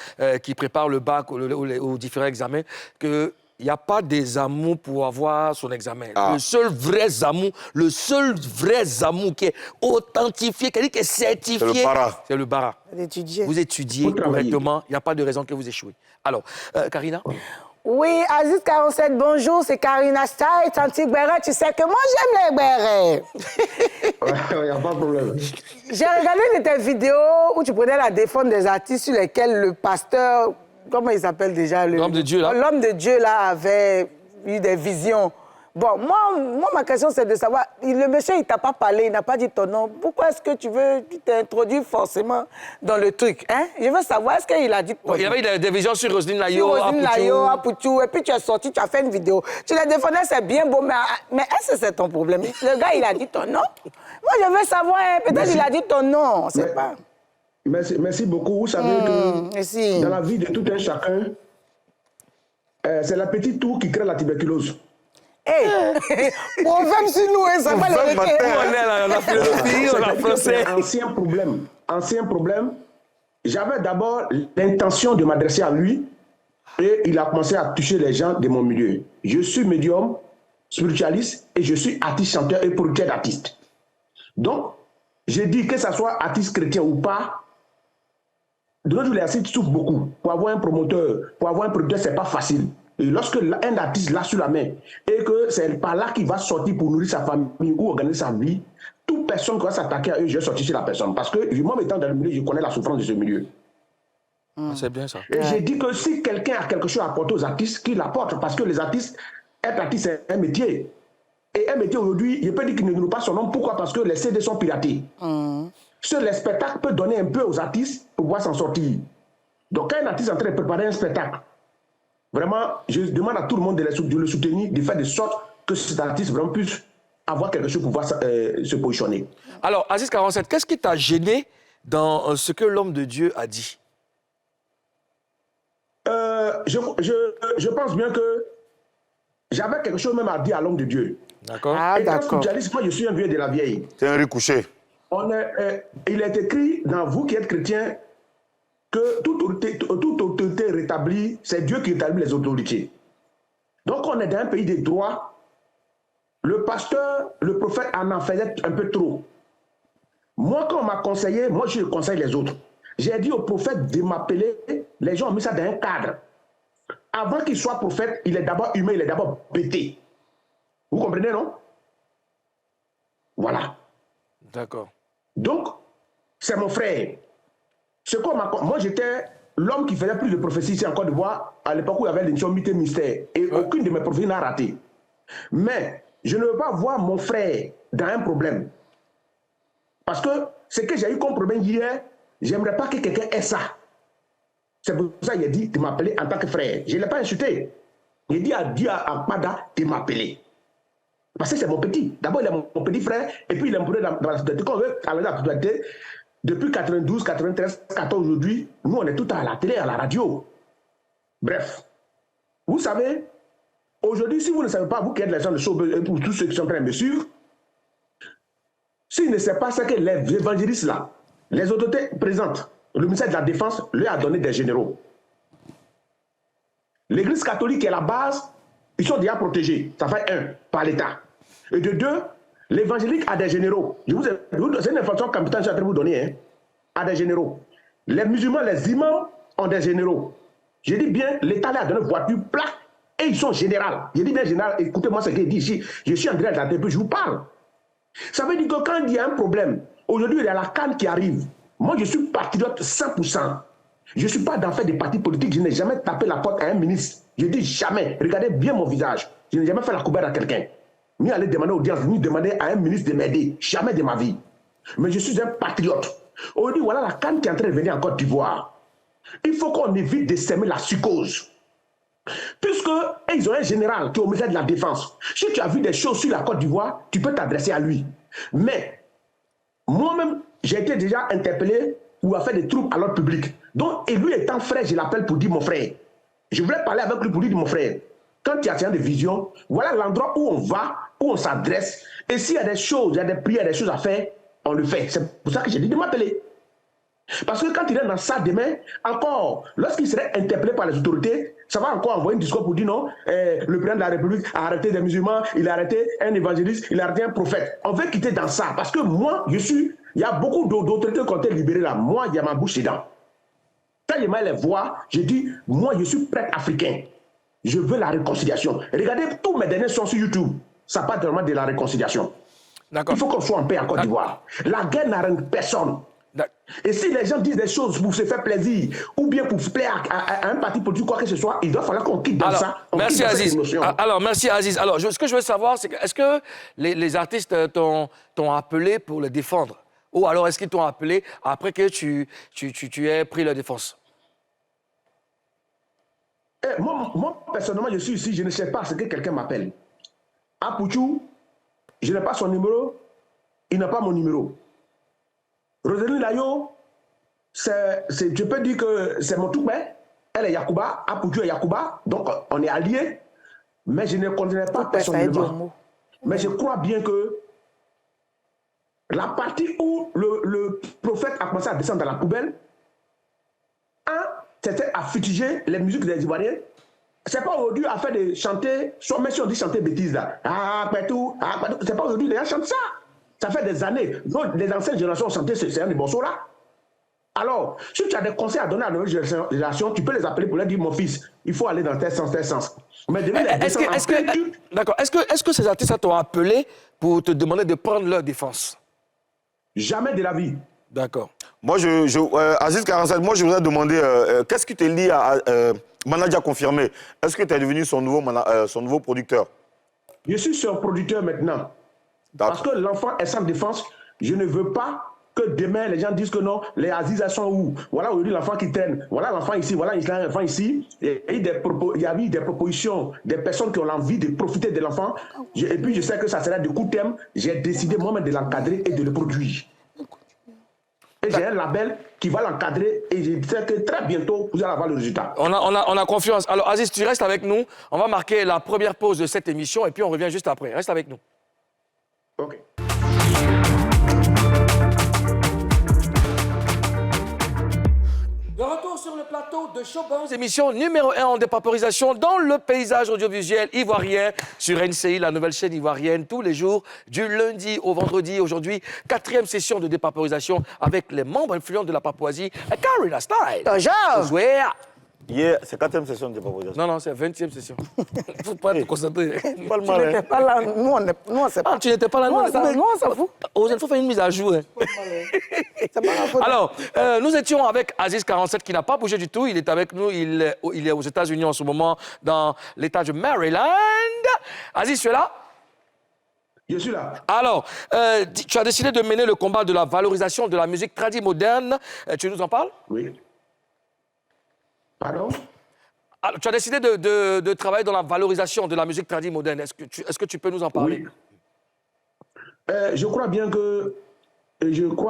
qui préparent le bac ou aux différents examens qu'il n'y a pas des amours pour avoir son examen. Ah. Le seul vrai amour qui est authentifié, qui est certifié, C'est le para. c'est le bara. D'étudier. Vous étudiez Faut travailler. correctement, il n'y a pas de raison que vous échouez. Alors, Karina, Oui, Aziz 47, bonjour, c'est Karina Style, Tanti Béret. Tu sais que moi, j'aime les bérets. Il n'y a pas de problème. J'ai regardé une de tes vidéos où tu prenais la défense des artistes sur lesquels le pasteur, comment il s'appelle déjà? L'homme de Dieu, là. L'homme de Dieu, là, avait eu des visions. Bon, moi ma question, c'est de savoir, le monsieur, il t'a pas parlé, il n'a pas dit ton nom. Pourquoi est-ce que tu t'introduis forcément dans le truc, hein? Je veux savoir, est-ce qu'il a dit ton nom? Il y avait des visions sur Roselyne Sur Layo, Roselyne Layo, Apoutou, et puis tu es sorti, tu as fait une vidéo. Tu les défendais, c'est bien beau, mais est-ce que c'est ton problème? Le gars, il a dit ton nom? Moi, je veux savoir, hein, peut-être qu'il a dit ton nom, on sait pas. Merci beaucoup. Vous savez que merci. dans la vie de tout un chacun, c'est la petite toux qui crée la tuberculose. Hey, proverbe sur nous, hein, ça va les On est là, on a philosophie, on a français. Ancien problème. J'avais d'abord l'intention de m'adresser à lui et il a commencé à toucher les gens de mon milieu. Je suis médium, spiritualiste et je suis artiste, chanteur et producteur d'artistes. Donc, j'ai dit que ce soit artiste chrétien ou pas, de nos jours, les artistes souffrent beaucoup. Pour avoir un promoteur, pour avoir un producteur, c'est pas facile. Et lorsque un artiste l'a sur la main et que c'est par là qu'il va sortir pour nourrir sa famille ou organiser sa vie, toute personne qui va s'attaquer à eux, je vais sortir sur la personne. Parce que moi, étant dans le milieu, je connais la souffrance de ce milieu. C'est bien ça. Et j'ai dit que si quelqu'un a quelque chose à apporter aux artistes, qu'il l'apporte. Parce que les artistes, être artiste, c'est un métier. Et un métier aujourd'hui, je peux dire qu'il ne nous pas son nom. Pourquoi? Parce que les CD sont piratés. Seul les spectacles peuvent donner un peu aux artistes pour pouvoir s'en sortir. Donc quand un artiste est en train de préparer un spectacle, vraiment, je demande à tout le monde de le soutenir, de faire de sorte que cet artiste vraiment puisse avoir quelque chose pour pouvoir se positionner. Alors, Aziz 47, qu'est-ce qui t'a gêné dans ce que l'homme de Dieu a dit? Je pense bien que j'avais quelque chose même à dire à l'homme de Dieu. D'accord. Ah, Et d'accord. moi, je suis un vieux de la vieille. C'est un recouché. Il est écrit dans vous qui êtes chrétiens que toute autorité rétablie, c'est Dieu qui rétablit les autorités. Donc on est dans un pays des droits. Le pasteur, le prophète en faisait un peu trop. Moi, quand on m'a conseillé, moi je conseille les autres. J'ai dit au prophète de m'appeler, les gens ont mis ça dans un cadre. Avant qu'il soit prophète, il est d'abord humain, il est d'abord bêté. Vous comprenez, non? Voilà. D'accord. Donc, c'est mon frère. Moi, j'étais l'homme qui faisait plus de prophéties ici en Côte d'Ivoire à l'époque où il y avait l'émission Mythe et Mystère. Et aucune de mes prophéties n'a raté. Mais je ne veux pas voir mon frère dans un problème. Parce que ce que j'ai eu comme problème hier, j'aimerais pas que quelqu'un ait ça. C'est pour ça qu'il a dit de m'appeler en tant que frère. Je ne l'ai pas insulté. Il dit à Pada de m'appeler. Parce que c'est mon petit. D'abord, il est mon petit frère, et puis il est mon dans la société. Quand on veut aller à la société, depuis 92, 93, 14 aujourd'hui, nous, on est tout à la télé, à la radio. Bref. Vous savez, aujourd'hui, si vous ne savez pas, vous qui êtes les gens de showbiz, et pour tous ceux qui sont en train de me suivre, s'ils ne savent pas ce que les évangélistes là, les autorités présentes, le ministère de la Défense lui a donné des généraux. L'Église catholique est la base, ils sont déjà protégés. Ça fait un, par l'État. Et de deux, l'évangélique a des généraux. C'est une information capitale que je suis en train de vous donner. Hein, a des généraux. Les musulmans, les imams ont des généraux. Je dis bien, l'État leur a donné voiture, plaque, et ils sont généraux. Je dis bien général, écoutez-moi ce qu'il dit ici. Je suis en direct à la télé, je vous parle. Ça veut dire que quand il y a un problème, aujourd'hui il y a la CAN qui arrive. Moi je suis patriote 100%. Je ne suis pas dans faire des partis politiques, je n'ai jamais tapé la porte à un ministre. Je dis jamais, regardez bien mon visage. Je n'ai jamais fait la couverture à quelqu'un. Ni aller demander audience, ni demander à un ministre de m'aider. Jamais de ma vie. Mais je suis un patriote. Aujourd'hui, voilà la CAN qui est en train de venir en Côte d'Ivoire. Il faut qu'on évite de s'aimer la psychose. Puisque ils ont un général qui est au ministère de la Défense. Si tu as vu des choses sur la Côte d'Ivoire, tu peux t'adresser à lui. Mais moi-même, j'ai été déjà interpellé ou à faire des troubles à l'ordre public. Donc, et lui étant frère, je l'appelle pour dire mon frère. Je voulais parler avec lui pour lui dire mon frère. Quand tu as des visions, voilà l'endroit où on va, où on s'adresse. Et s'il y a des choses, il y a des prières, des choses à faire, on le fait. C'est pour ça que j'ai dit de m'appeler. Parce que quand il est dans ça demain, encore, lorsqu'il serait interpellé par les autorités, ça va encore envoyer un discours pour dire non, le président de la République a arrêté des musulmans, il a arrêté un évangéliste, il a arrêté un prophète. On veut quitter dans ça. Parce que moi, il y a beaucoup d'autorités qui ont été libérées là. Moi, il y a ma bouche dedans. Quand je les vois, je dis, moi, je suis prêtre africain. Je veux la réconciliation. Regardez tous mes derniers sons sur YouTube. Ça parle vraiment de la réconciliation. Il faut qu'on soit en paix en Côte d'Ivoire. La guerre n'arrête personne. Et si les gens disent des choses pour se faire plaisir, ou bien pour plaire à un parti politique, quoi que ce soit, il doit falloir qu'on quitte dans ça. Merci Aziz. Alors, merci Aziz. Alors, ce que je veux savoir, c'est est-ce que les artistes t'ont appelé pour le défendre? Ou alors, est-ce qu'ils t'ont appelé après que tu aies pris leur défense? Moi, personnellement, je suis ici, je ne sais pas ce que quelqu'un m'appelle. Apouchou, je n'ai pas son numéro, il n'a pas mon numéro. Rosalie Layo, je peux dire que c'est mon toupé, elle est Yacouba, Apouchou est Yacouba, donc on est alliés, mais je ne connais pas personnellement. Mais je crois bien que la partie où le prophète a commencé à descendre dans la poubelle, c'était à fustiger les musiques des Ivoiriens. C'est pas aujourd'hui à faire de chanter, soit même si on dit chanter bêtises là. C'est pas aujourd'hui, les gens chantent ça. Ça fait des années. Donc, les anciennes générations ont chanté ce un des morceaux là. Alors, si tu as des conseils à donner à la nouvelle génération, tu peux les appeler pour leur dire, mon fils, il faut aller dans tel sens, tel sens. Mais D'accord. Est-ce que ces artistes t'ont appelé pour te demander de prendre leur défense? Jamais de la vie. D'accord. Moi, Aziz 47, moi, je voudrais demander, qu'est-ce qui te lie à Manager confirmé? Est-ce que tu es devenu son nouveau producteur? Je suis son producteur maintenant. Parce que l'enfant est sans défense. Je ne veux pas que demain, les gens disent que non, les Aziz sont où? Voilà aujourd'hui l'enfant qui traîne. Voilà l'enfant ici, voilà l'enfant ici. Et il y a eu des propositions, des personnes qui ont l'envie de profiter de l'enfant. Et puis, je sais que ça sera de court terme. J'ai décidé moi-même de l'encadrer et de le produire. Et j'ai un label qui va l'encadrer et je sais que très bientôt, vous allez avoir le résultat. On a confiance. Alors, Aziz, tu restes avec nous. On va marquer la première pause de cette émission et puis on revient juste après. Reste avec nous. OK. De retour sur le plateau de Showbuzz, émission numéro 1 en dépaporisation dans le paysage audiovisuel ivoirien sur NCI, la nouvelle chaîne ivoirienne, tous les jours, du lundi au vendredi. Aujourd'hui, 4e session de dépaporisation avec les membres influents de la Papouasie, Karina Style. Bonjour. Yeah, c'est 4e session de dépaporisation. Non, c'est 20e session. Il ne faut pas te concentrer. Tu n'étais pas là, nous on sait pas. Ah, tu n'étais pas là, nous on s'en fout. Il faut faire une mise à jour. C'est pas la faute. Alors, nous étions avec Aziz 47 qui n'a pas bougé du tout. Il est avec nous. Il est aux États-Unis en ce moment, dans l'État de Maryland. Aziz, tu es là? Je suis là. Alors, tu as décidé de mener le combat de la valorisation de la musique tradie moderne. Tu nous en parles? Oui. Pardon? Alors, tu as décidé de travailler dans la valorisation de la musique tradie moderne. Est-ce que tu peux nous en parler? Oui. Je crois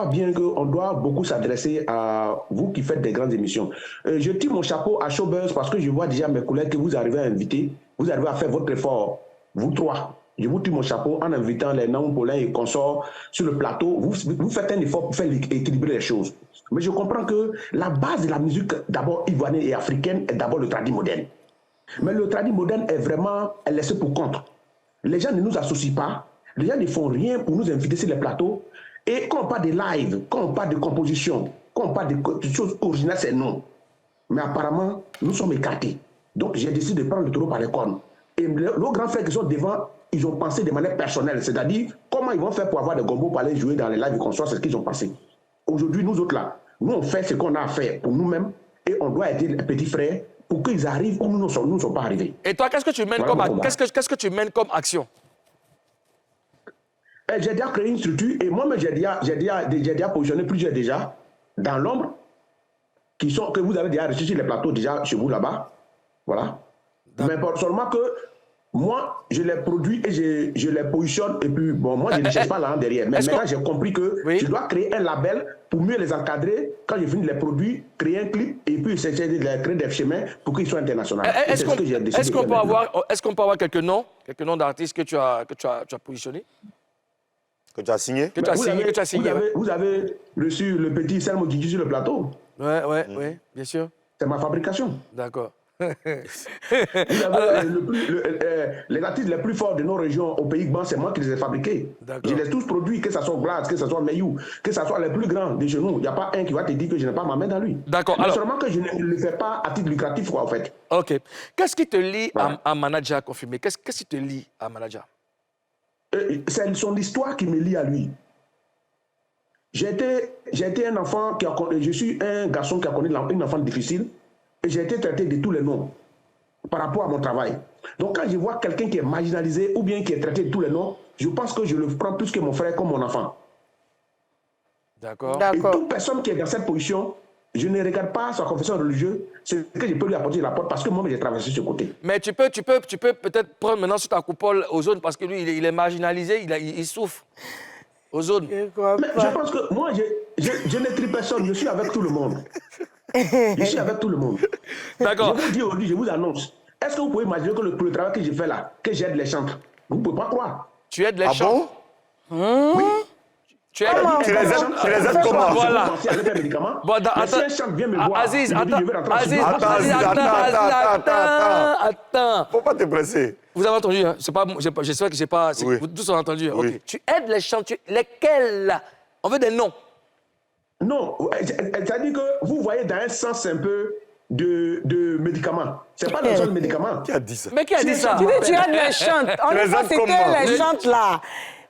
bien qu'on doit beaucoup s'adresser à vous qui faites des grandes émissions. Je tire mon chapeau à Showbuzz parce que je vois déjà mes collègues que vous arrivez à inviter, vous arrivez à faire votre effort, vous trois. Je vous tire mon chapeau en invitant les Naoum Paulin et consorts sur le plateau. Vous faites un effort pour faire équilibrer les choses. Mais je comprends que la base de la musique, d'abord ivoirienne et africaine, est d'abord le tradi moderne. Mais le tradi moderne est vraiment laissé pour compte. Les gens ne nous associent pas, les gens ne font rien pour nous inviter sur les plateaux. Et quand on parle de live, quand on parle de composition, quand on parle de choses originales, c'est non. Mais apparemment, nous sommes écartés. Donc j'ai décidé de prendre le taureau par les cornes. Et nos grands frères qui sont devant, ils ont pensé de manière personnelle, c'est-à-dire comment ils vont faire pour avoir des gombos pour aller jouer dans les lives et consorts, c'est ce qu'ils ont pensé. Aujourd'hui, nous autres là, nous on fait ce qu'on a à faire pour nous-mêmes et on doit aider les petits frères pour qu'ils arrivent où nous ne sommes pas arrivés. Et toi, qu'est-ce que tu mènes qu'est-ce que tu mènes comme action? J'ai déjà créé une structure et moi-même j'ai déjà positionné plusieurs déjà dans l'ombre que vous avez déjà reçus sur les plateaux déjà chez vous là-bas. Voilà. Mais seulement que moi, je les produis et je les positionne et puis, bon, moi, je ne cherche pas là derrière. Mais maintenant, j'ai compris que je dois créer un label pour mieux les encadrer. Quand je finis les produits, créer un clip et puis essayer de créer des chemins pour qu'ils soient internationaux. Est-ce qu'on peut avoir quelques noms d'artistes que tu as positionnés? Que tu as signé? Vous avez reçu le petit Selmo Gigi sur le plateau. Oui, bien sûr. C'est ma fabrication. D'accord. Vous avez les artistes les plus forts de nos régions au Pays-Bas, c'est moi qui les ai fabriqués. Je les ai tous produits, que ce soit Blast, que ce soit Mayou, que ce soit les plus grands de chez nous. Il n'y a pas un qui va te dire que je n'ai pas ma main dans lui. D'accord. Mais seulement que je ne le fais pas à titre lucratif, quoi, en fait. OK. Qu'est-ce qui te lie à Manager confirmé? Qu'est-ce qui te lie à Manager? C'est son histoire qui me lie à lui. J'ai été un enfant je suis un garçon qui a connu une enfance difficile et j'ai été traité de tous les noms par rapport à mon travail. Donc quand je vois quelqu'un qui est marginalisé ou bien qui est traité de tous les noms, je pense que je le prends plus que mon frère comme mon enfant. D'accord. Et toute personne qui est dans cette position, je ne regarde pas sa confession religieuse, c'est que je peux lui apporter la porte parce que moi j'ai traversé ce côté. Mais tu peux peut-être prendre maintenant sur ta coupole Ozone parce que lui, il est marginalisé, il souffre. Ozone. Mais je pense que moi, je n'écris personne, je suis avec tout le monde. Je suis avec tout le monde. D'accord. Je vous dis aujourd'hui, je vous annonce. Est-ce que vous pouvez imaginer que le travail que je fais là, que j'aide les chantres, vous ne pouvez pas croire. Tu aides les Ah chants. bon? Oui. Tu aides Tu les aides comment? Voilà. Bon, si un chantre vient me voir, Aziz, je lui dis, je vais rentrer en Aziz, studio. attends. Faut pas te presser. Vous avez entendu, hein? J'espère que j'ai pas... Oui. Vous tous avez entendu. Oui. OK. Tu aides les chanteurs. Lesquels? On veut des noms. Non, c'est-à-dire que vous voyez dans un sens un peu de médicaments. Ce n'est pas le seul médicament. Qui a dit ça? Mais qui a dit ça? Tu dis tu aides les chantes. On Tu les dit pas aides c'était comment? les chantes là.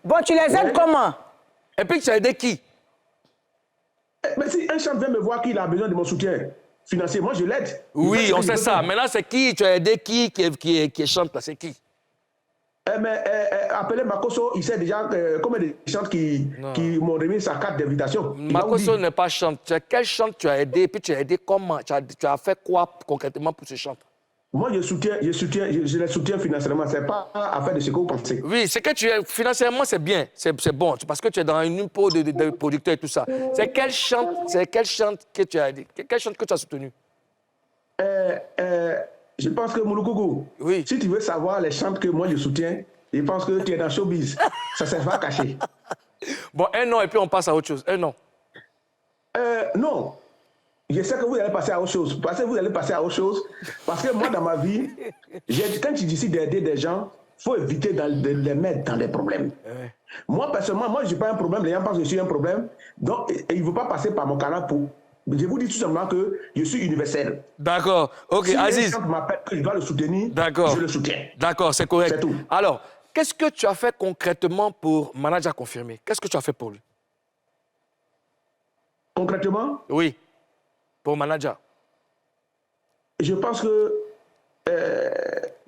Bon, tu les aides comment? Et puis tu as aidé qui? Mais si un chantre vient me voir qu'il a besoin de mon soutien financier, moi je l'aide. Oui, on sait ça. Maintenant, c'est qui? Tu as aidé qui chante là? C'est qui? Appelez Makoso, il sait déjà combien de chantres qui m'ont remis sa carte d'invitation. Makoso n'est pas chante. Quel chante tu as aidé? Et puis tu as aidé comment? Tu as fait quoi concrètement pour ce chant? Moi, je les soutiens financièrement. Ce n'est pas affaire de ce que vous pensez. Oui, c'est que tu es financièrement, c'est bien, c'est bon, parce que tu es dans une peau de producteur et tout ça. C'est quel chant que tu as aidé? Quel chant que tu as soutenu? Je pense que Mouloukougou, Oui. si tu veux savoir les chants que moi je soutiens, je pense que tu es dans showbiz. Ça ne s'est pas caché. Bon, un nom et puis on passe à autre chose. Un nom. Non. Je sais que vous allez passer à autre chose. Parce que moi, dans ma vie, quand tu décides d'aider des gens, il faut éviter de les mettre dans des problèmes. Moi, personnellement, je n'ai pas un problème. Les gens pensent que je suis un problème. Donc, il ne faut pas passer par mon canal pour... Je vous dis tout simplement que je suis universel. D'accord. OK, Si Aziz. quelqu'un m'appelle que je dois le soutenir, D'accord. je le soutiens. D'accord, c'est correct. C'est tout. Alors, qu'est-ce que tu as fait concrètement pour Manager confirmé? Qu'est-ce que tu as fait pour lui? Concrètement, Oui, pour Manager. je pense que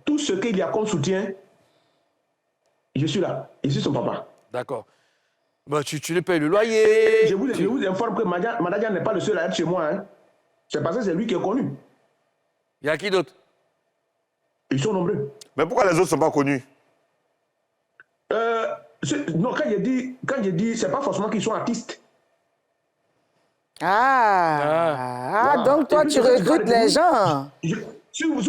tout ce qu'il y a comme soutien, je suis là. Je suis son papa. D'accord. Bah, tu lui payes le loyer. Je vous informe que Manager n'est pas le seul à être chez moi. Hein. C'est parce que c'est lui qui est connu. Il y a qui d'autre? Ils sont nombreux. Mais pourquoi les autres ne sont pas connus? Non, quand je dis, c'est pas forcément qu'ils sont artistes. Donc toi, tu recrutes les gens. Si vous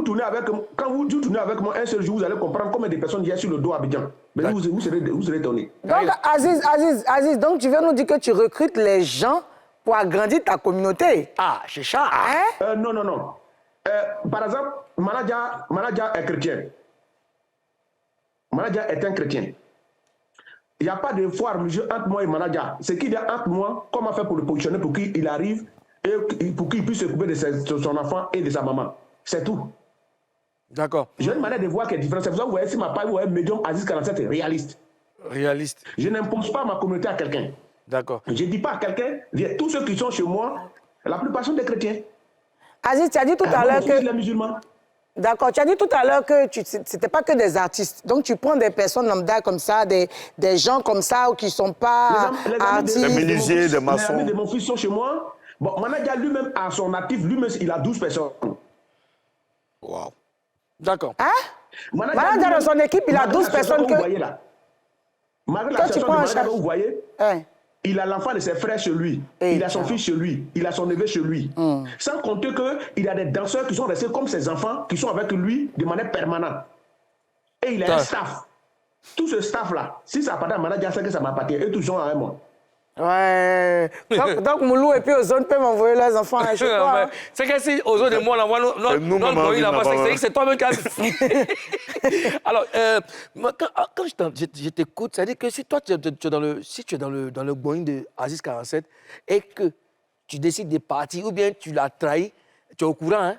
tournez avec moi un seul jour, vous allez comprendre combien de personnes il y a sur le dos à Abidjan. Mais vous serez étonnés. Donc, Aziz, donc tu veux nous dire que tu recrutes les gens pour agrandir ta communauté? Ah, c'est ça. Hein? Non. Par exemple, Manager est chrétien. Manager est un chrétien. Il n'y a pas de foire religieuse entre moi et Manager. Ce qu'il y a entre moi, comment faire pour le positionner pour qu'il arrive et pour qu'il puisse s'occuper de son enfant et de sa maman. C'est tout. D'accord. J'ai une manière de voir qui est différente. C'est pour ça que vous voyez, si ma page, vous voyez Medium Aziz 47 est réaliste. Réaliste. Je n'impose pas ma communauté à quelqu'un. D'accord. Je ne dis pas à quelqu'un, tous ceux qui sont chez moi, la plupart sont des chrétiens. Aziz, tu as dit tout à l'heure que... les musulmans. D'accord, tu as dit tout à l'heure que ce n'était pas que des artistes. Donc tu prends des personnes lambda comme ça, des gens comme ça qui ne sont pas artistes. Des menuisiers, des maçons. Les amis de mon fils sont chez moi. Bon, Manager lui-même, à son actif, lui-même, il a 12 personnes. Wow. D'accord. Hein? Manager dans son équipe, il a 12 personnes que... Vous voyez là. Malgré la situation de Manager que vous voyez, il a l'enfant de ses frères chez lui, il a son fils chez lui, il a son neveu chez lui. Sans compter qu'il a des danseurs qui sont restés comme ses enfants, qui sont avec lui de manière permanente. Et il a un staff. Tout ce staff-là, si ça appartient à Manager, c'est que ça m'appartient. Et tous sont avec moi. Ouais. Donc Moulou et puis Ozone peuvent m'envoyer leurs enfants à chez toi. Hein. C'est que si Ozone et moi, on envoie notre boy là-bas, c'est toi-même qui as... Alors, moi, quand je t'écoute, ça veut dire que si toi, tu es dans le Boeing de Aziz 47 et que tu décides de partir ou bien tu l'as trahi, tu es au courant, hein?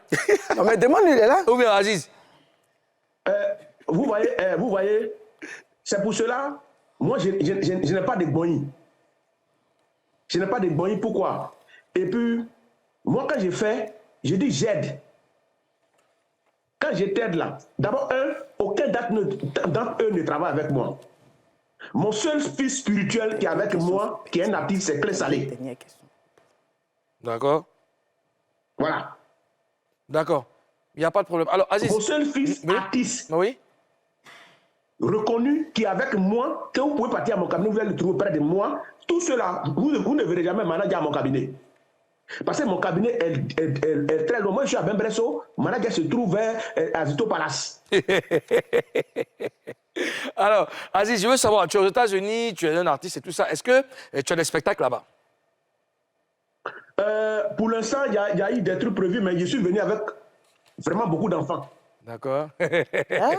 Non, mais demande-lui, il est là. Ou bien Aziz? Vous voyez, c'est pour cela, moi, je n'ai pas de Boeing. Je n'ai pas de Boeing, pourquoi? Et puis, moi, quand j'ai fait, je dis j'aide. Quand je t'aide là, d'abord, aucun d'entre eux ne travaille avec moi. Mon seul fils spirituel qui est avec moi, qui est un artiste, c'est Clé Salé. D'accord. Voilà. D'accord. Il n'y a pas de problème. Alors, Aziz. Mon seul fils artiste oui. reconnu qui est avec moi, que vous pouvez partir à mon cabinet, vous allez le trouver près de moi. Tout cela, vous ne verrez jamais manager à mon cabinet. Parce que mon cabinet est très loin. Moi, je suis à Bembresso. Mon manager se trouve à Zito Palace. Alors, Aziz, je veux savoir, tu es aux États-Unis, tu es un artiste et tout ça. Est-ce que tu as des spectacles là-bas? Pour l'instant, il y a eu des trucs prévus, mais je suis venu avec vraiment beaucoup d'enfants. D'accord. Hein?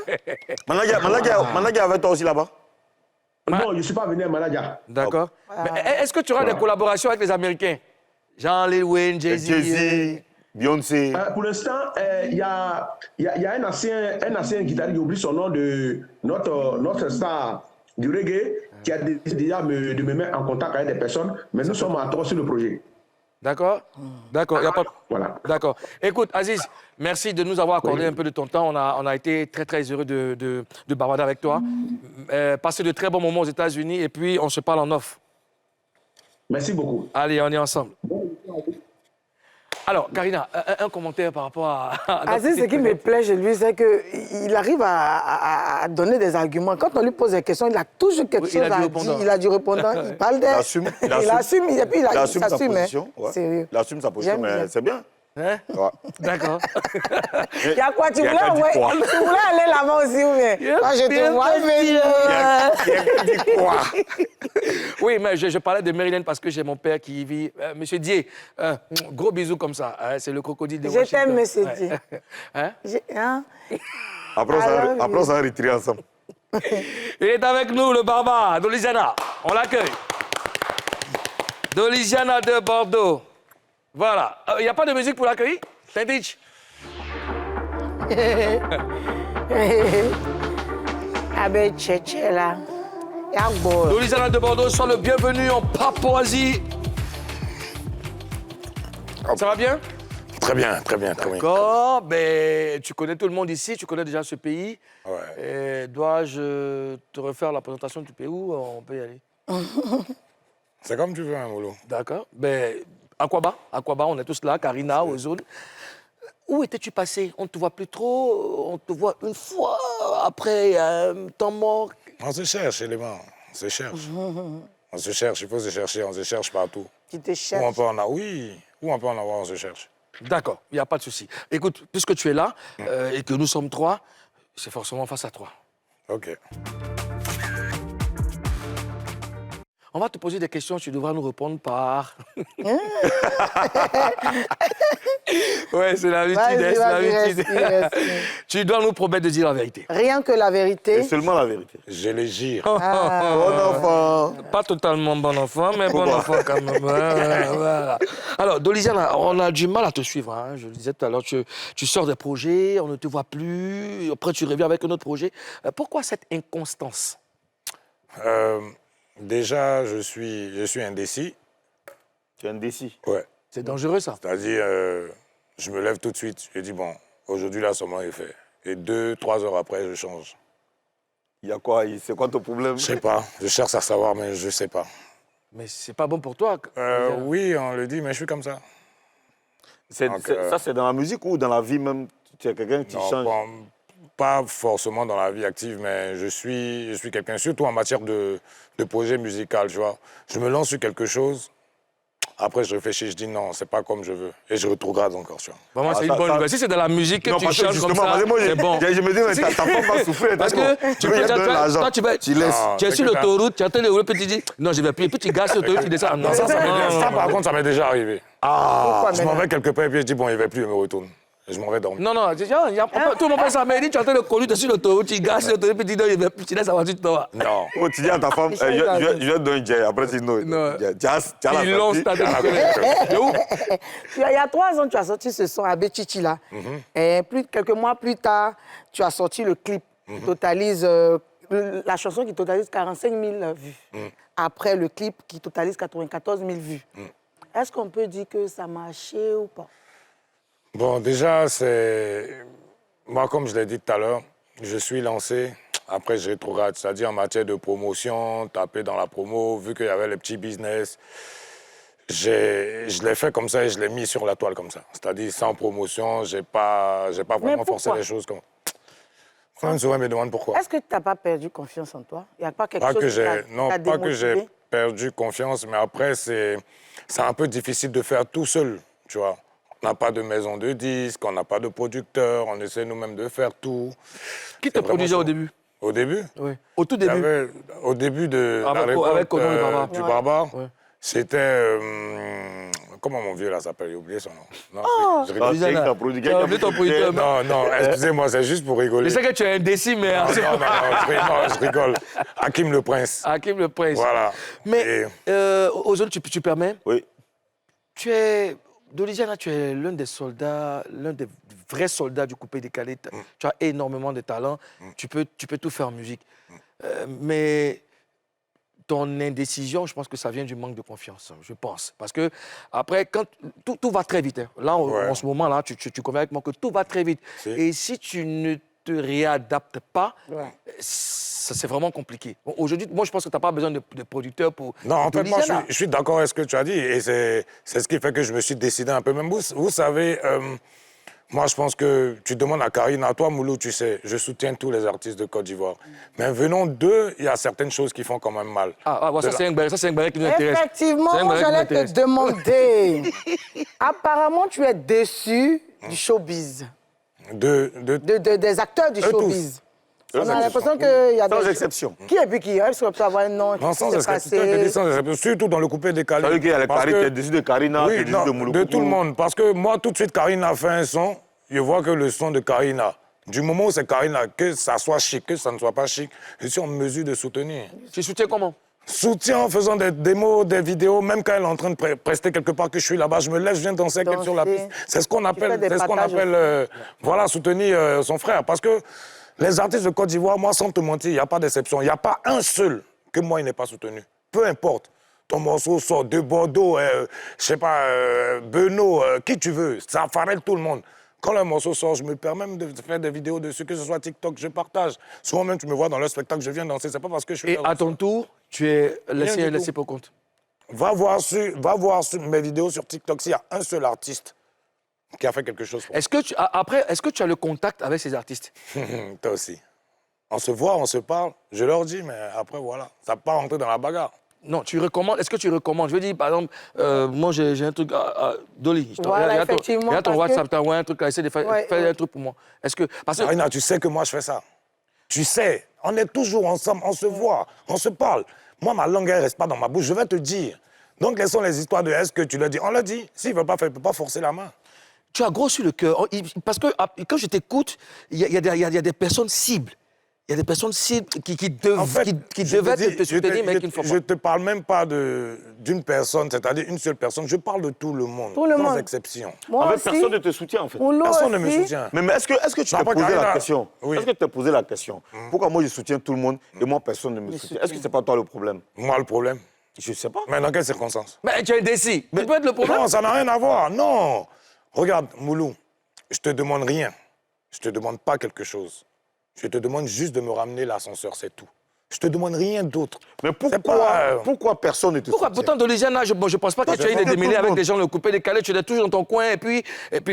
Managa avec toi aussi là-bas? Non, je ne suis pas venu à Malaga. D'accord. Mais est-ce que tu auras des collaborations avec les Américains? Jean Lil Wayne, Jay-Z, Beyoncé. Pour l'instant, il y a un ancien guitariste, j'oublie son nom, de notre star du reggae, qui a déjà de me mettre en contact avec des personnes, mais nous sommes à 3 sur le projet. D'accord. D'accord. Voilà. D'accord. Écoute, Aziz, merci de nous avoir accordé un peu de ton temps. On a été très, très heureux de bavarder avec toi. Passer de très bons moments aux États-Unis et puis on se parle en off. Merci beaucoup. Allez, on est ensemble. Alors, Karina, un commentaire par rapport à... Aziz, ce qui me plaît chez lui, c'est qu'il arrive à donner des arguments. Quand on lui pose des questions, il a toujours quelque chose à dire. Il a du répondant, il parle d'elle. Il assume sa s'assume. position. Ouais. Sérieux. Il assume sa position, mais c'est bien. Hein? Ouais. D'accord. Il y a quoi? Tu Il y a voulais qu'à dire quoi? aller là-bas aussi ou bien? Moi, je te vois venir. Il y a qu'à dire quoi? Oui, mais je parlais de Maryland parce que j'ai mon père qui y vit. Monsieur Dié, gros bisous comme ça. Hein, c'est le crocodile de Je Washington. t'aime, monsieur Dié. Hein? Hein? Après, on s'en retire ensemble. Il est avec nous, le barbare, Doligiana. On l'accueille. Doligiana de Bordeaux. Voilà. Il n'y a pas de musique pour l'accueillir? Tendich. Ah ben, tchétché, là. Y'a beau. Doligiana de Bordeaux, sois le bienvenu en Papouasie. Ça va bien? Très bien, très bien, très bien. D'accord. Ben, tu connais tout le monde ici, tu connais déjà ce pays. Ouais. Dois-je te refaire la présentation du pays ou on peut y aller? C'est comme tu veux, hein, Molo. D'accord. Ben, Aquaba, on est tous là, Karina, Ozone. Où étais-tu passé? On ne te voit plus trop, on te voit une fois, après un temps mort. On se cherche, élément. On se cherche. On se cherche, il faut se chercher, on se cherche partout. Tu te Où on cherches. peut en avoir, oui. Où on peut en avoir, on se cherche. D'accord, il n'y a pas de souci. Écoute, puisque tu es là et que nous sommes 3, c'est forcément face à toi. OK. On va te poser des questions, tu devras nous répondre par... Ouais, c'est l'habitude, Vas-y, c'est l'habitude. respire. Tu dois nous promettre de dire la vérité. Rien que la vérité. Et seulement la vérité. Je les gire. Bon enfant. Pas totalement bon enfant, mais bon enfant quand même. Voilà. Alors, Doligiana, on a du mal à te suivre. Hein. Je le disais tout à l'heure, tu sors des projets, on ne te voit plus, après tu reviens avec un autre projet. Pourquoi cette inconstance? Déjà, je suis indécis. Tu es indécis. Ouais. C'est dangereux, ça. C'est-à-dire, je me lève tout de suite. Je dis, bon, aujourd'hui, là, seulement est fait. Et 2-3 heures après, je change. Il y a quoi? C'est quoi ton problème? Je sais pas. Je cherche à savoir, mais je sais pas. Mais c'est pas bon pour toi. Oui, on le dit, mais je suis comme ça. Ça, c'est dans la musique ou dans la vie même? Tu es quelqu'un qui Non, change? pas forcément dans la vie active, mais je suis quelqu'un, surtout en matière de projet musical, tu vois. Je me lance sur quelque chose, Après, je réfléchis, je dis non, c'est pas comme je veux. Et je rétrograde encore, tu vois. Vraiment, c'est ça- une bonne ça- nouvelle. Si c'est de la musique que Non, tu parce que chantes comme justement, ça, parce que moi, c'est bon. je me dis, mais ta femme va souffrir. Parce que tu peux lui donner l'argent. toi, tu vas, Tu laisses. Non. tu es sur t'inquiète, l'autoroute, tu attends le rouleau, puis tu dis, non, je vais plus. Et puis tu gasses l'autoroute, tu descends. Non, Ça, non, ça, par contre, ça m'est déjà arrivé. Pourquoi Je m'en maintenant? vais quelque part et puis je dis, bon, il va plus, il me retourne. Et je m'en vais dormir. non, tout le monde fait ça, mais il dit, tu attends le conduit, tu es sur l'autoroute, tu gasses l'autoroute, puis tu dis, non, il va plus, tu laisses la voiture de toi. Non. Oh, tu dis à ta femme, je vais te donner un jet. Après, tu dis non. Non. Tu as la Ils l'ont sortie. de où? Il y a 3 ans, tu as sorti ce son Abbé Chichi là. Et quelques mois plus tard, tu as sorti le clip qui totalise, la chanson qui totalise 45 000 vues. Après le clip qui totalise 94 000 vues. Est-ce qu'on peut dire que ça a marché ou pas? Bon, déjà, c'est... Moi, comme je l'ai dit tout à l'heure, je suis lancé. Après, je rétrograde. C'est-à-dire en matière de promotion, taper dans la promo, vu qu'il y avait les petits business. Je l'ai fait comme ça et je l'ai mis sur la toile comme ça. C'est-à-dire sans promotion, j'ai pas vraiment forcé pourquoi? les choses comme... Quand souvent me demande pourquoi. Est-ce que tu n'as pas perdu confiance en toi? Il n'y a pas quelque Pas chose que qui j'ai, non, t'a pas que j'ai démotivé? perdu confiance, mais après, c'est un peu difficile de faire tout seul, tu vois. On n'a pas de maison de disques, on n'a pas de producteur, on essaie nous-mêmes de faire tout. Qui te C'est vraiment produisait au ça. début? Au début? Oui. Au tout Il y début. avait- au début de la Avec révolte Conan le Barbare. du Ouais. Barbare, Ouais. c'était... comment mon vieux là s'appelle? J'ai oublié son nom. Non, je rigole. Ah, quelqu'un qui a produit, Tu as oublié ton producteur. Non, excusez-moi, c'est juste pour rigoler. Je sais que tu es indécis, mais... Non, je rigole. Hakim le Prince. Hakim le Prince. Voilà. Mais Et- aujourd'hui, tu permets, Oui. tu es... Doligiana, tu es l'un des soldats, l'un des vrais soldats du coupé décalé. Tu as énormément de talent. Tu peux tout faire en musique. Mais ton indécision, je pense que ça vient du manque de confiance, je pense. Parce que après, quand tout va très vite. Hein. Là, Ouais. en ce moment-là, tu conviens avec moi que tout va très vite. Si. Et si tu ne te réadaptes pas, Ouais. c'est vraiment compliqué. Bon, aujourd'hui, moi, je pense que tu n'as pas besoin de producteurs pour... Non, en fait, moi, Doligiana. je suis d'accord avec ce que tu as dit. Et c'est ce qui fait que je me suis décidé un peu. Même vous savez, moi, je pense que tu demandes à Karine, à toi, Moulou, tu sais, je soutiens tous les artistes de Côte d'Ivoire. Mais venant d'eux, il y a certaines choses qui font quand même mal. Ouais, ça, c'est un barré qui nous intéresse. Effectivement, C'est un moi, barré qui j'allais te m'intéresse. demander. Apparemment, tu es déçu du showbiz, des acteurs du Eux showbiz. Eux On a tous. l'impression qu'il y a Sans des... exception. Qui est puis qui? Est-ce qu'on peut avoir un nom? Non, sans Qu'est-ce qui s'est exception. passé? Surtout dans le coupé décalé. Ça veut dire qu'il y a les Parce Karine, que- tu es déçu de Karina, tu es Oui, déçu non, de Moulou. de tout le monde. Parce que moi, tout de suite, Karine a fait un son. Je vois que le son de Karina, du moment où c'est Karina, que ça soit chic, que ça ne soit pas chic, je suis en mesure de soutenir. Tu soutiens comment? Soutien en faisant des démos, des vidéos, même quand elle est en train de prester quelque part que je suis là-bas, je me lève, je viens danser avec elle sur la Danser. piste. C'est ce qu'on fais appelle, des partages voilà, soutenir son frère. Parce que les artistes de Côte d'Ivoire, moi, sans te mentir, il n'y a pas d'exception. Il n'y a pas un seul que moi, il n'ait pas soutenu. Peu importe. Ton morceau sort de Bordeaux, je sais pas, Benoît, qui tu veux, ça farelle tout le monde. Quand le morceau sort, je me permets même de faire des vidéos dessus, que ce soit TikTok, je partage. Souvent même, tu me vois dans le spectacle, je viens danser. C'est pas parce que je suis... Et là- à ton tour, tu es du laissé tout. pour compte. Va voir sur mes vidéos sur TikTok s'il y a un seul artiste qui a fait quelque chose pour Est-ce que tu as le contact avec ces artistes? moi. Toi aussi. On se voit, on se parle. Je leur dis, mais après, voilà. Ça peut pas rentrer dans la bagarre. Non, tu recommandes. Est-ce que tu recommandes? Je veux dire, par exemple, moi, j'ai un truc à Dolly. Voilà, regarde ton- effectivement, regarde ton parce que- WhatsApp, t'as envoyé un truc, essaie de faire Ouais, un truc pour moi. Est-ce que... Parce que... Karina, tu sais que moi, je fais ça. Tu sais, on est toujours ensemble, on se voit, on se parle. Moi, ma langue, elle reste pas dans ma bouche. Je vais te dire. Donc, quelles sont les histoires de est-ce que tu le dis? On le dit. S'il ne veut pas faire, il ne peut pas forcer la main. Tu as gros sur le cœur. Parce que quand je t'écoute, il y a des personnes cibles. Il y a des personnes cibles qui En fait, je devaient te dis, te soutenir, mais qui ne font Je pas. ne te parle même pas d'une personne, c'est-à-dire une seule personne. Je parle de tout le monde, Tout le sans monde. exception. Moi En fait, aussi, personne ne te soutient, en fait. Moulou Personne ne me aussi. soutient. Mais est-ce que tu Non, t'es pas posé la Karina. question? Oui. Est-ce que tu t'es posé la question? Pourquoi moi je soutiens tout le monde et moi personne ne me soutient? Est-ce que c'est pas toi le problème? Moi, le problème. Je sais pas. Mais dans quelles circonstances? Mais tu es indécis. Tu peux être le problème. Non, ça n'a rien à voir. Non. Regarde, Moulou, je te demande rien. Je te demande pas quelque chose. Je te demande juste de me ramener l'ascenseur, c'est tout. Je te demande rien d'autre. Mais C'est pas, pourquoi personne ne te Pourquoi? soutient? Pourtant, Doligiana, je ne pense pas que tu aies des tout le démêlés avec monde. des gens le coupé décalé. Tu es toujours dans ton coin et puis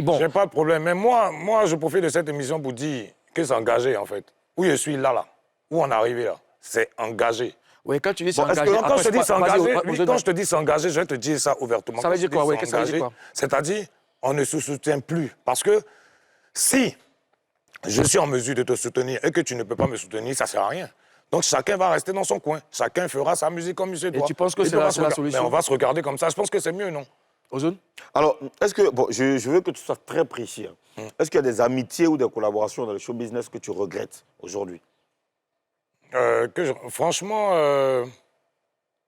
bon. J'ai pas de problème. Mais moi, je profite de cette émission pour dire que c'est engagé, en fait. Où je suis là. Où on est arrivé là. C'est engagé. Oui, quand tu dis Bon, est-ce s'engager... que- Quand je te dis s'engager, Vas-y, oui, quand je te dis s'engager, je vais te dire ça ouvertement. Ça veut Quand dire je quoi, dis oui, qu'est-ce que ça veut dire s'engager, quoi? C'est-à-dire, on ne se soutient plus. Parce que si je suis en mesure de te soutenir et que tu ne peux pas me soutenir, ça ne sert à rien. Donc chacun va rester dans son coin. Chacun fera sa musique comme il se doit. tu penses que Et c'est puis, on la- va se c'est la regarder- solution? Mais on va se regarder comme ça. Je pense que c'est mieux, non? Ozone? Alors, est-ce que, bon, je veux que tu sois très précis. Hein. Est-ce qu'il y a des amitiés ou des collaborations dans le show business que tu regrettes aujourd'hui? Franchement,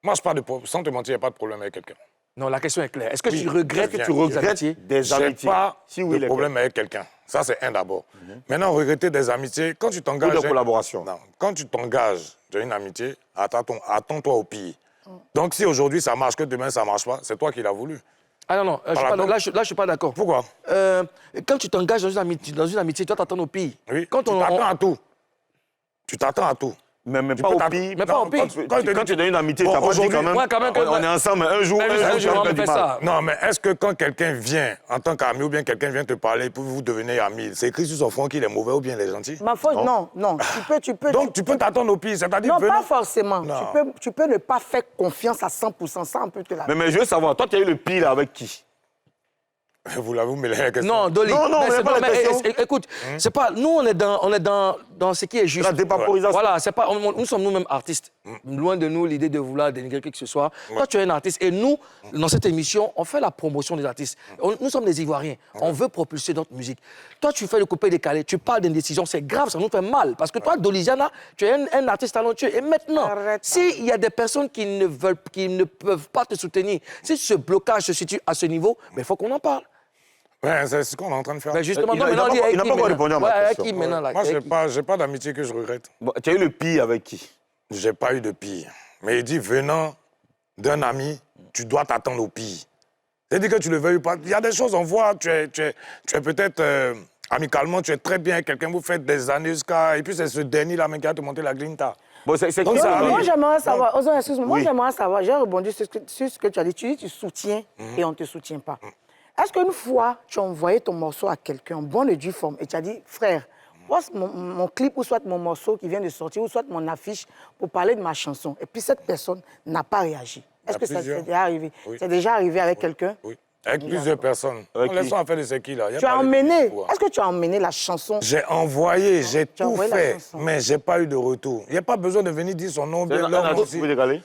moi, je parle de... Sans te mentir, il n'y a pas de problème avec quelqu'un. Non, la question est claire. Est-ce que Oui, tu regrettes très bien. Tu des regrettes amitiés? des J'ai amitiés? pas Si oui, de lesquelles? problème avec quelqu'un. Ça, c'est un d'abord. Maintenant, regretter des amitiés, quand tu Ou t'engages... de collaboration? Non, quand tu t'engages dans une amitié, attends-toi au pire. Donc, si aujourd'hui ça marche, que demain ça marche pas, c'est toi qui l'as voulu. Ah non, non, Voilà, donc- là, je ne suis pas d'accord. Pourquoi? Quand tu t'engages dans une amitié, tu dois t'attendre au pire. Oui, Quand tu on- t'attends à tout. Tu t'attends à tout. Mais Tu pas peux au t'attendre- pire. Mais pas au pire. Quand tu es dans une amitié, Bon, tu n'as pas dit aujourd'hui- quand même, Ouais, quand même que- on est ensemble, un jour, un jour, on fait fait du ça. mal. Non, mais est-ce que quand quelqu'un vient en tant qu'ami ou bien quelqu'un vient te parler pour vous devenir amis, c'est écrit sur son front qu'il est mauvais ou bien il est gentil? Ma faute, non. Tu peux. Donc, tu peux t'attendre au pire, c'est-à-dire Non, venant- pas forcément. Non. Tu peux ne pas faire confiance à 100%. Ça, on peut te la... Mais je veux savoir, toi, tu as eu le pire là, avec qui? Vous l'avez mêlé la question. Non, Dolly. Non, mais mais c'est- pas la question. écoute, c'est pas. Nous, on est dans ce qui est juste. La dépaporisation. Voilà, c'est pas. Nous sommes nous-mêmes artistes. Loin de nous l'idée de vouloir dénigrer qui que ce soit. Toi, tu es un artiste. Et nous, dans cette émission, on fait la promotion des artistes. Nous sommes des Ivoiriens. On veut propulser notre musique. Toi, tu fais le coupé décalé. Tu parles d'une décision. C'est grave, ça nous fait mal. Parce que toi, Doliziana, tu es un artiste talentueux. Et maintenant, Arrête. s'il y a des personnes qui ne peuvent pas te soutenir, si ce blocage se situe à ce niveau, il faut qu'on en parle. Ouais, c'est ce qu'on est en train de faire. Ben justement, Il non, n'a maintenant, pas- dis avec il n'a qui pas encore maintenant? répondu à ma Ouais, avec question. qui maintenant, là? Moi, Avec qui? j'ai pas d'amitié que je regrette. Bon, tu as eu le pire avec qui? J'ai pas eu de pire. Mais il dit, venant d'un ami, tu dois t'attendre au pire. C'est-à-dire que tu le veuilles pas. Il y a des choses, on voit, tu es peut-être amicalement, tu es très bien avec quelqu'un, vous faites des années jusqu'à... Et puis c'est ce dernier-là même qui a te monté la grinta. Bon, c'est Donc, qui ça ça arrive. Moi, j'aimerais savoir, Ozone, excuse-moi, moi, Oui. j'aimerais savoir, j'ai rebondi sur ce que tu as dit. Tu dis tu soutiens et on ne te soutient pas. Est-ce qu'une fois, tu as envoyé ton morceau à quelqu'un, bon de due forme, et tu as dit, frère, poste mon clip ou soit mon morceau qui vient de sortir ou soit mon affiche pour parler de ma chanson, et puis cette personne n'a pas réagi. Est-ce que ça plusieurs. t'est déjà arrivé? Oui. C'est déjà arrivé avec quelqu'un? Oui. Avec plusieurs personnes. Avec On qui? laisse en faire de ce qui là. Tu as emmené, est-ce que tu as emmené la chanson? J'ai envoyé, j'ai Tu as tout envoyé la fait, chanson. mais j'ai pas eu de retour. Il n'y a pas besoin de venir dire son nom, bien Un leur nom artiste aussi. vous décaler?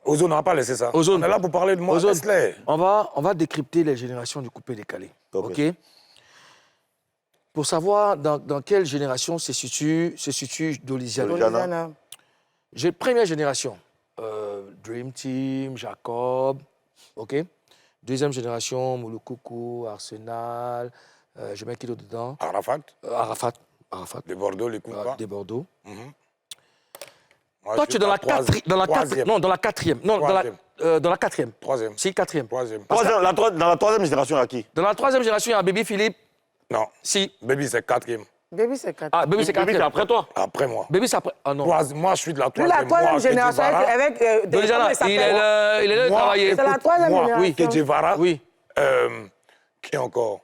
Ozone, on n'a pas laissé ça. Ozone. On est là pour parler de moi. Ozone, Laisse-les. on va décrypter les générations du coupé décalé. Ok. OK? Pour savoir dans quelle génération se situe Doliziana. Doliziana. J'ai première génération. Dream Team, Jacob. OK? Deuxième génération, Mouloukoukou, Arsenal. Je mets qui d'autre dedans? Arafat, Arafat. de Bordeaux, les Kouka. De Bordeaux. Moi, Toi, je tu es suis dans la troisième. quatrième. Non, dans la quatrième. Non, dans la quatrième. Troisième. Si, quatrième. Troisième. Dans la troisième génération, à qui? Dans la troisième génération, il y a Baby Philippe. Non. Si. Baby, c'est quatrième. Baby, c'est 4. Ah, Baby, c'est Baby, c'est quatrième. après toi. Après moi. Baby, c'est après. Ah non. Moi, je suis de la Puis troisième. la troisième Moi, génération Kedjivara. avec... Doliziana, comment il il s'appelle? est là de Moi, travailler. C'est la troisième moi, génération. oui, Kedjivara. Oui. Qui encore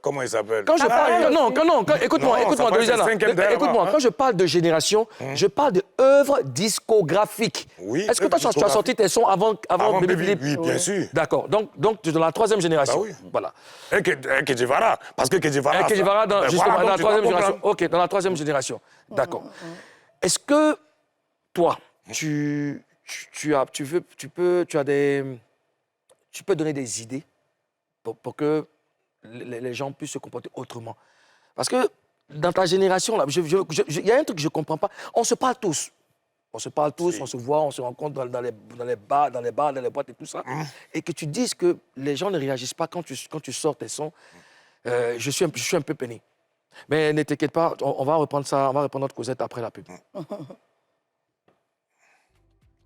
Comment il s'appelle Quand je parle, écoute-moi, Non, ça peut être Doliziana. le cinquième derrière, Écoute-moi, hein. quand je parle de génération, je parle de œuvres discographiques. Oui, Est-ce que toi, œuvres tu as sorti tes sons avant Avant Baby Baby, Philippe? oui, bien sûr. D'accord. Donc, tu es dans la troisième génération. Bah oui. Voilà. Et Kedjivara. Parce que Kedjivara. Kedjivara, justement, dans la troisième génération. génération. OK, dans la troisième génération. D'accord. Est-ce que toi, tu peux donner des idées pour que les gens puissent se comporter autrement? Parce que dans ta génération, là, il y a un truc que je ne comprends pas. On se parle tous. On se parle tous, on se voit, on se rencontre dans les bars, dans les boîtes et tout ça. Et que tu dises que les gens ne réagissent pas quand tu sors tes sons, je suis un peu peiné. Mais ne t'inquiète pas, on va reprendre ça, on va reprendre notre causette après la pub.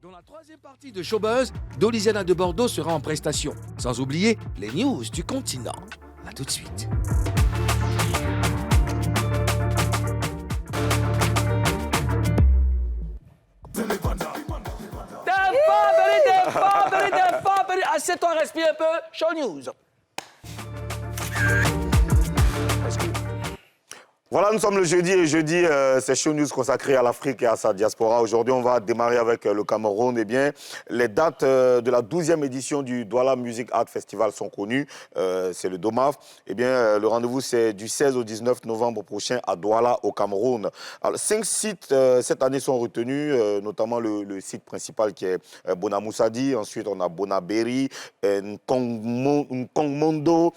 Dans la troisième partie de Showbuzz, Doliziana de Bordeaux sera en prestation. Sans oublier les news du continent. À tout de suite. Assieds-toi, respire un peu. Show News. Voilà, nous sommes le jeudi et jeudi, c'est Show News consacré à l'Afrique et à sa diaspora. Aujourd'hui, on va démarrer avec le Cameroun. Eh bien, les dates de la 12e édition du Douala Music Art Festival sont connues. C'est le DOMAF. Eh bien, le rendez-vous, c'est du 16 au 19 novembre prochain à Douala, au Cameroun. Alors, 5 sites cette année sont retenus, notamment le site principal qui est Bonamoussadi. Ensuite, on a Bonaberi, Nkongmondo,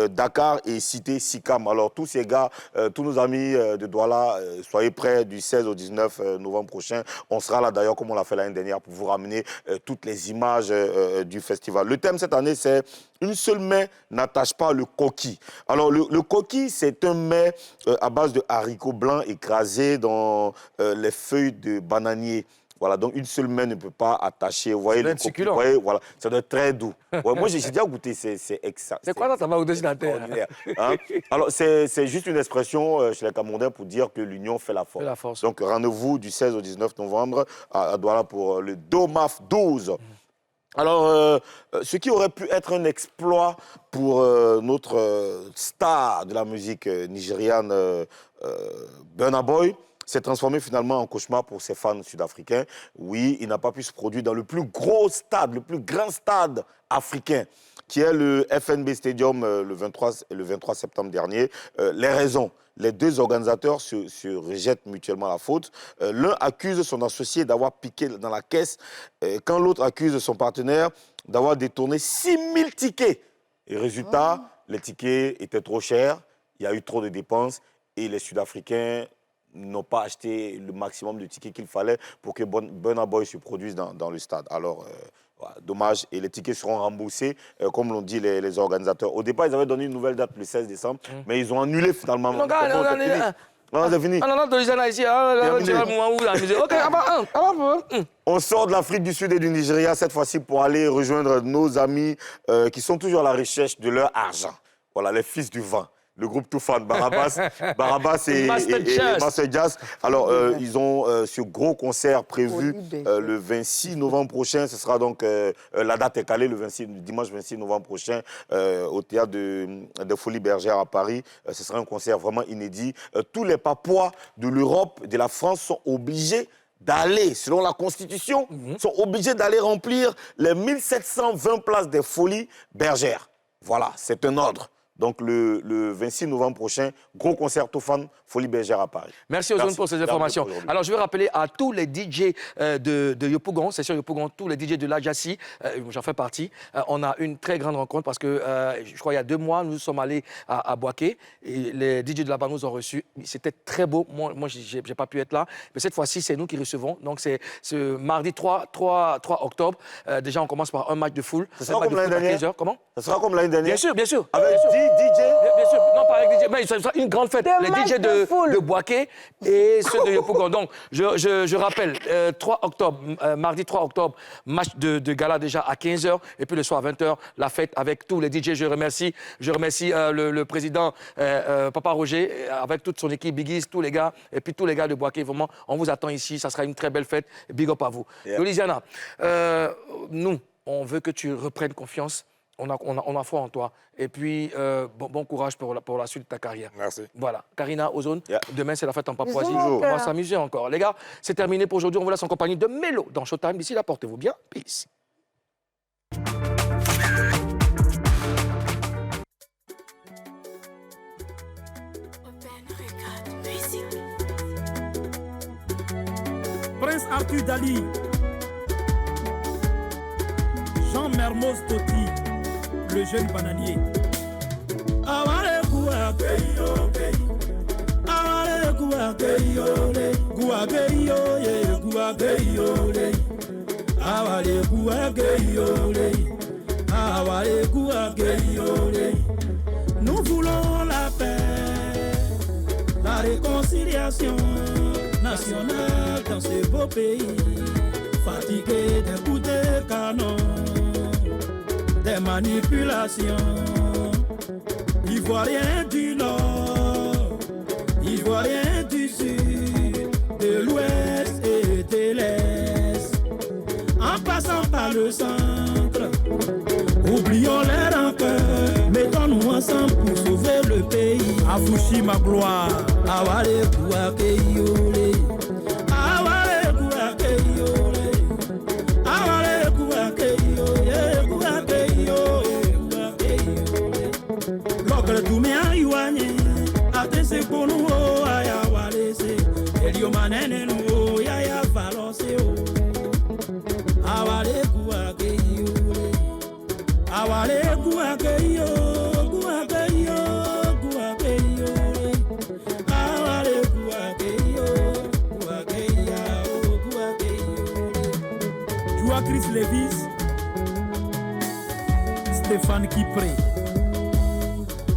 Dakar et Cité Sikam. Alors, tous ces gars, tous nos amis de Douala, soyez prêts du 16 au 19 novembre prochain. On sera là d'ailleurs, comme on l'a fait l'année dernière, pour vous ramener toutes les images du festival. Le thème cette année, c'est « Une seule main n'attache pas le coquille ». Alors, le coquille, c'est un mets à base de haricots blancs écrasés dans les feuilles de bananier. Voilà, donc une seule main ne peut pas attacher. Vous voyez, succulent. Voyez, voilà, ça doit être très doux. Ouais, moi, j'ai déjà goûté, c'est exact. C'est quoi ça? Ça va au-dessus de la terre. Hein? Alors, c'est juste une expression chez les Camerounais pour dire que l'union fait la force. Fait la force. Donc, rendez-vous du 16 au 19 novembre à Douala pour le DOMAF 12. Alors, ce qui aurait pu être un exploit pour notre star de la musique nigériane, Burna Boy, s'est transformé finalement en cauchemar pour ses fans sud-africains. Oui, il n'a pas pu se produire dans le plus gros stade, le plus grand stade africain, qui est le FNB Stadium le 23 septembre dernier. Les raisons, les deux organisateurs se rejettent mutuellement la faute. L'un accuse son associé d'avoir piqué dans la caisse, quand l'autre accuse son partenaire d'avoir détourné 6 000 tickets. Et résultat, les tickets étaient trop chers, il y a eu trop de dépenses et les Sud-Africains n'ont pas acheté le maximum de tickets qu'il fallait pour que Burna Boy se produise dans le stade. Alors, voilà, dommage. Et les tickets seront remboursés, comme l'ont dit les organisateurs. Au départ, ils avaient donné une nouvelle date le 16 décembre, mais ils ont annulé finalement. Non, c'est fini. On sort de l'Afrique du Sud et du Nigeria cette fois-ci pour aller rejoindre nos amis qui sont toujours à la recherche de leur argent. Voilà, les fils du vent. Le groupe Toufan, Barabas et Master Jazz. Alors, ils ont ce gros concert prévu le 26 novembre prochain. Ce sera donc, la date est calée, le dimanche 26 novembre prochain, au théâtre de Folies Bergères à Paris. Ce sera un concert vraiment inédit. Tous les Papouas de l'Europe, de la France, sont obligés d'aller, selon la Constitution, sont obligés d'aller remplir les 1720 places des Folies Bergères. Voilà, c'est un ordre. Donc, le 26 novembre prochain, gros concert Toufan, Folies Bergères à Paris. Merci Ozone pour ces informations. Alors, je vais rappeler à tous les DJ de Yopougon, c'est sûr Yopougon, tous les DJ de l'Adjassi, j'en fais partie. On a une très grande rencontre parce que, je crois, il y a 2 mois, nous sommes allés à Boaké et les DJ de là-bas nous ont reçus. C'était très beau. Moi je n'ai pas pu être là. Mais cette fois-ci, c'est nous qui recevons. Donc, c'est ce mardi 3 octobre. Déjà, on commence par un match de foule. Ça sera comme l'année dernière. Comment? Ça sera comme l'année dernière. Bien sûr. Avec 10 DJ. Bien sûr, non pas avec DJ, mais ça sera une grande fête. Les DJ de Boaké et ceux de Yopougon. Donc, je rappelle, 3 octobre, mardi 3 octobre, match de gala déjà à 15h, et puis le soir à 20h, la fête avec tous les DJ. Je remercie le président Papa Roger, avec toute son équipe, Biggies, tous les gars, et puis tous les gars de Boaké. Vraiment, on vous attend ici, ça sera une très belle fête. Big up à vous. Yeah. Louisiana, nous, on veut que tu reprennes confiance. On a foi en toi. Et puis, bon courage pour la suite de ta carrière. Merci. Voilà. Karina, Ozone, demain, c'est la fête en Papouasie. On va s'amuser encore. Les gars, c'est terminé pour aujourd'hui. On vous laisse en compagnie de Mélo dans Showtime. D'ici là, portez-vous bien. Peace. Prince Arthur Dali, Jean Mermoz Toti, le jeune bananier. Awale gua geyo le, awale gua geyo ye, gua geyo le, awale gua geyo le, awale gua geyo le. Nous voulons la paix, la réconciliation nationale dans ce beau pays, fatigué d'écouter canon, des manipulations. Ivoiriens du Nord, Ivoiriens du Sud, de l'Ouest et de l'Est, en passant par le centre, oublions les rancœurs, mettons-nous ensemble pour sauver le pays. À Fushima gloire, awale kuake yole, awale kuake yole, awale kuake yole, kuake yole, kuake yole. Lokale tumia yuanye, atese konu o ayawale se, elio manene no ya valose o. Awale kuake yole, awale kuake yole, kuake yole, kuake yole. Awale kuake yole, kuake yole, kuake yole. Joua Chris Levis, Stéphane Kipré.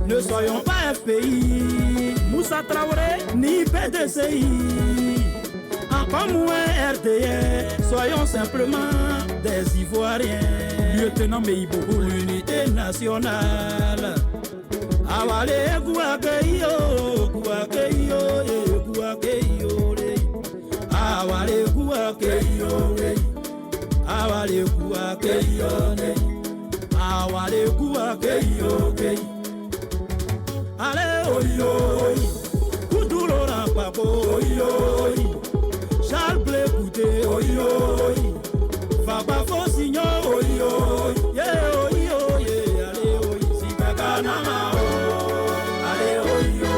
Ne soyons pas FPI, Moussa Traoré, ni PDCI. Encore moins RDR, soyons simplement des Ivoiriens. Lieutenant Meibo pour l'unité nationale. Awale guakeyo, guakeyo, guakeyo. Awale guakeyo, awale guakeyo, awale guakeyo. Ale oyo, kudulo na papo oyo. Charles Blé Coudé, oyo, Faba Fosigno, oyo, oyo, allez, oyo, si Kakanama, allez, oyo,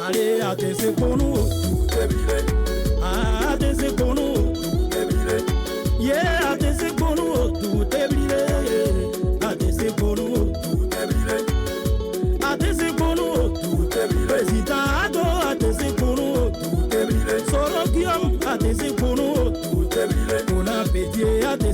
allez, à tes secondes, tout est bilé, à tes secondes, tout est bilé, yeah, à tes secondes, tout est bilé, à tes secondes, tout est bilé, à tes secondes, tout est bilé, président Ado, à tes secondes, Soro Guillaume a des éconos, tout est brûlé. On a pédié à des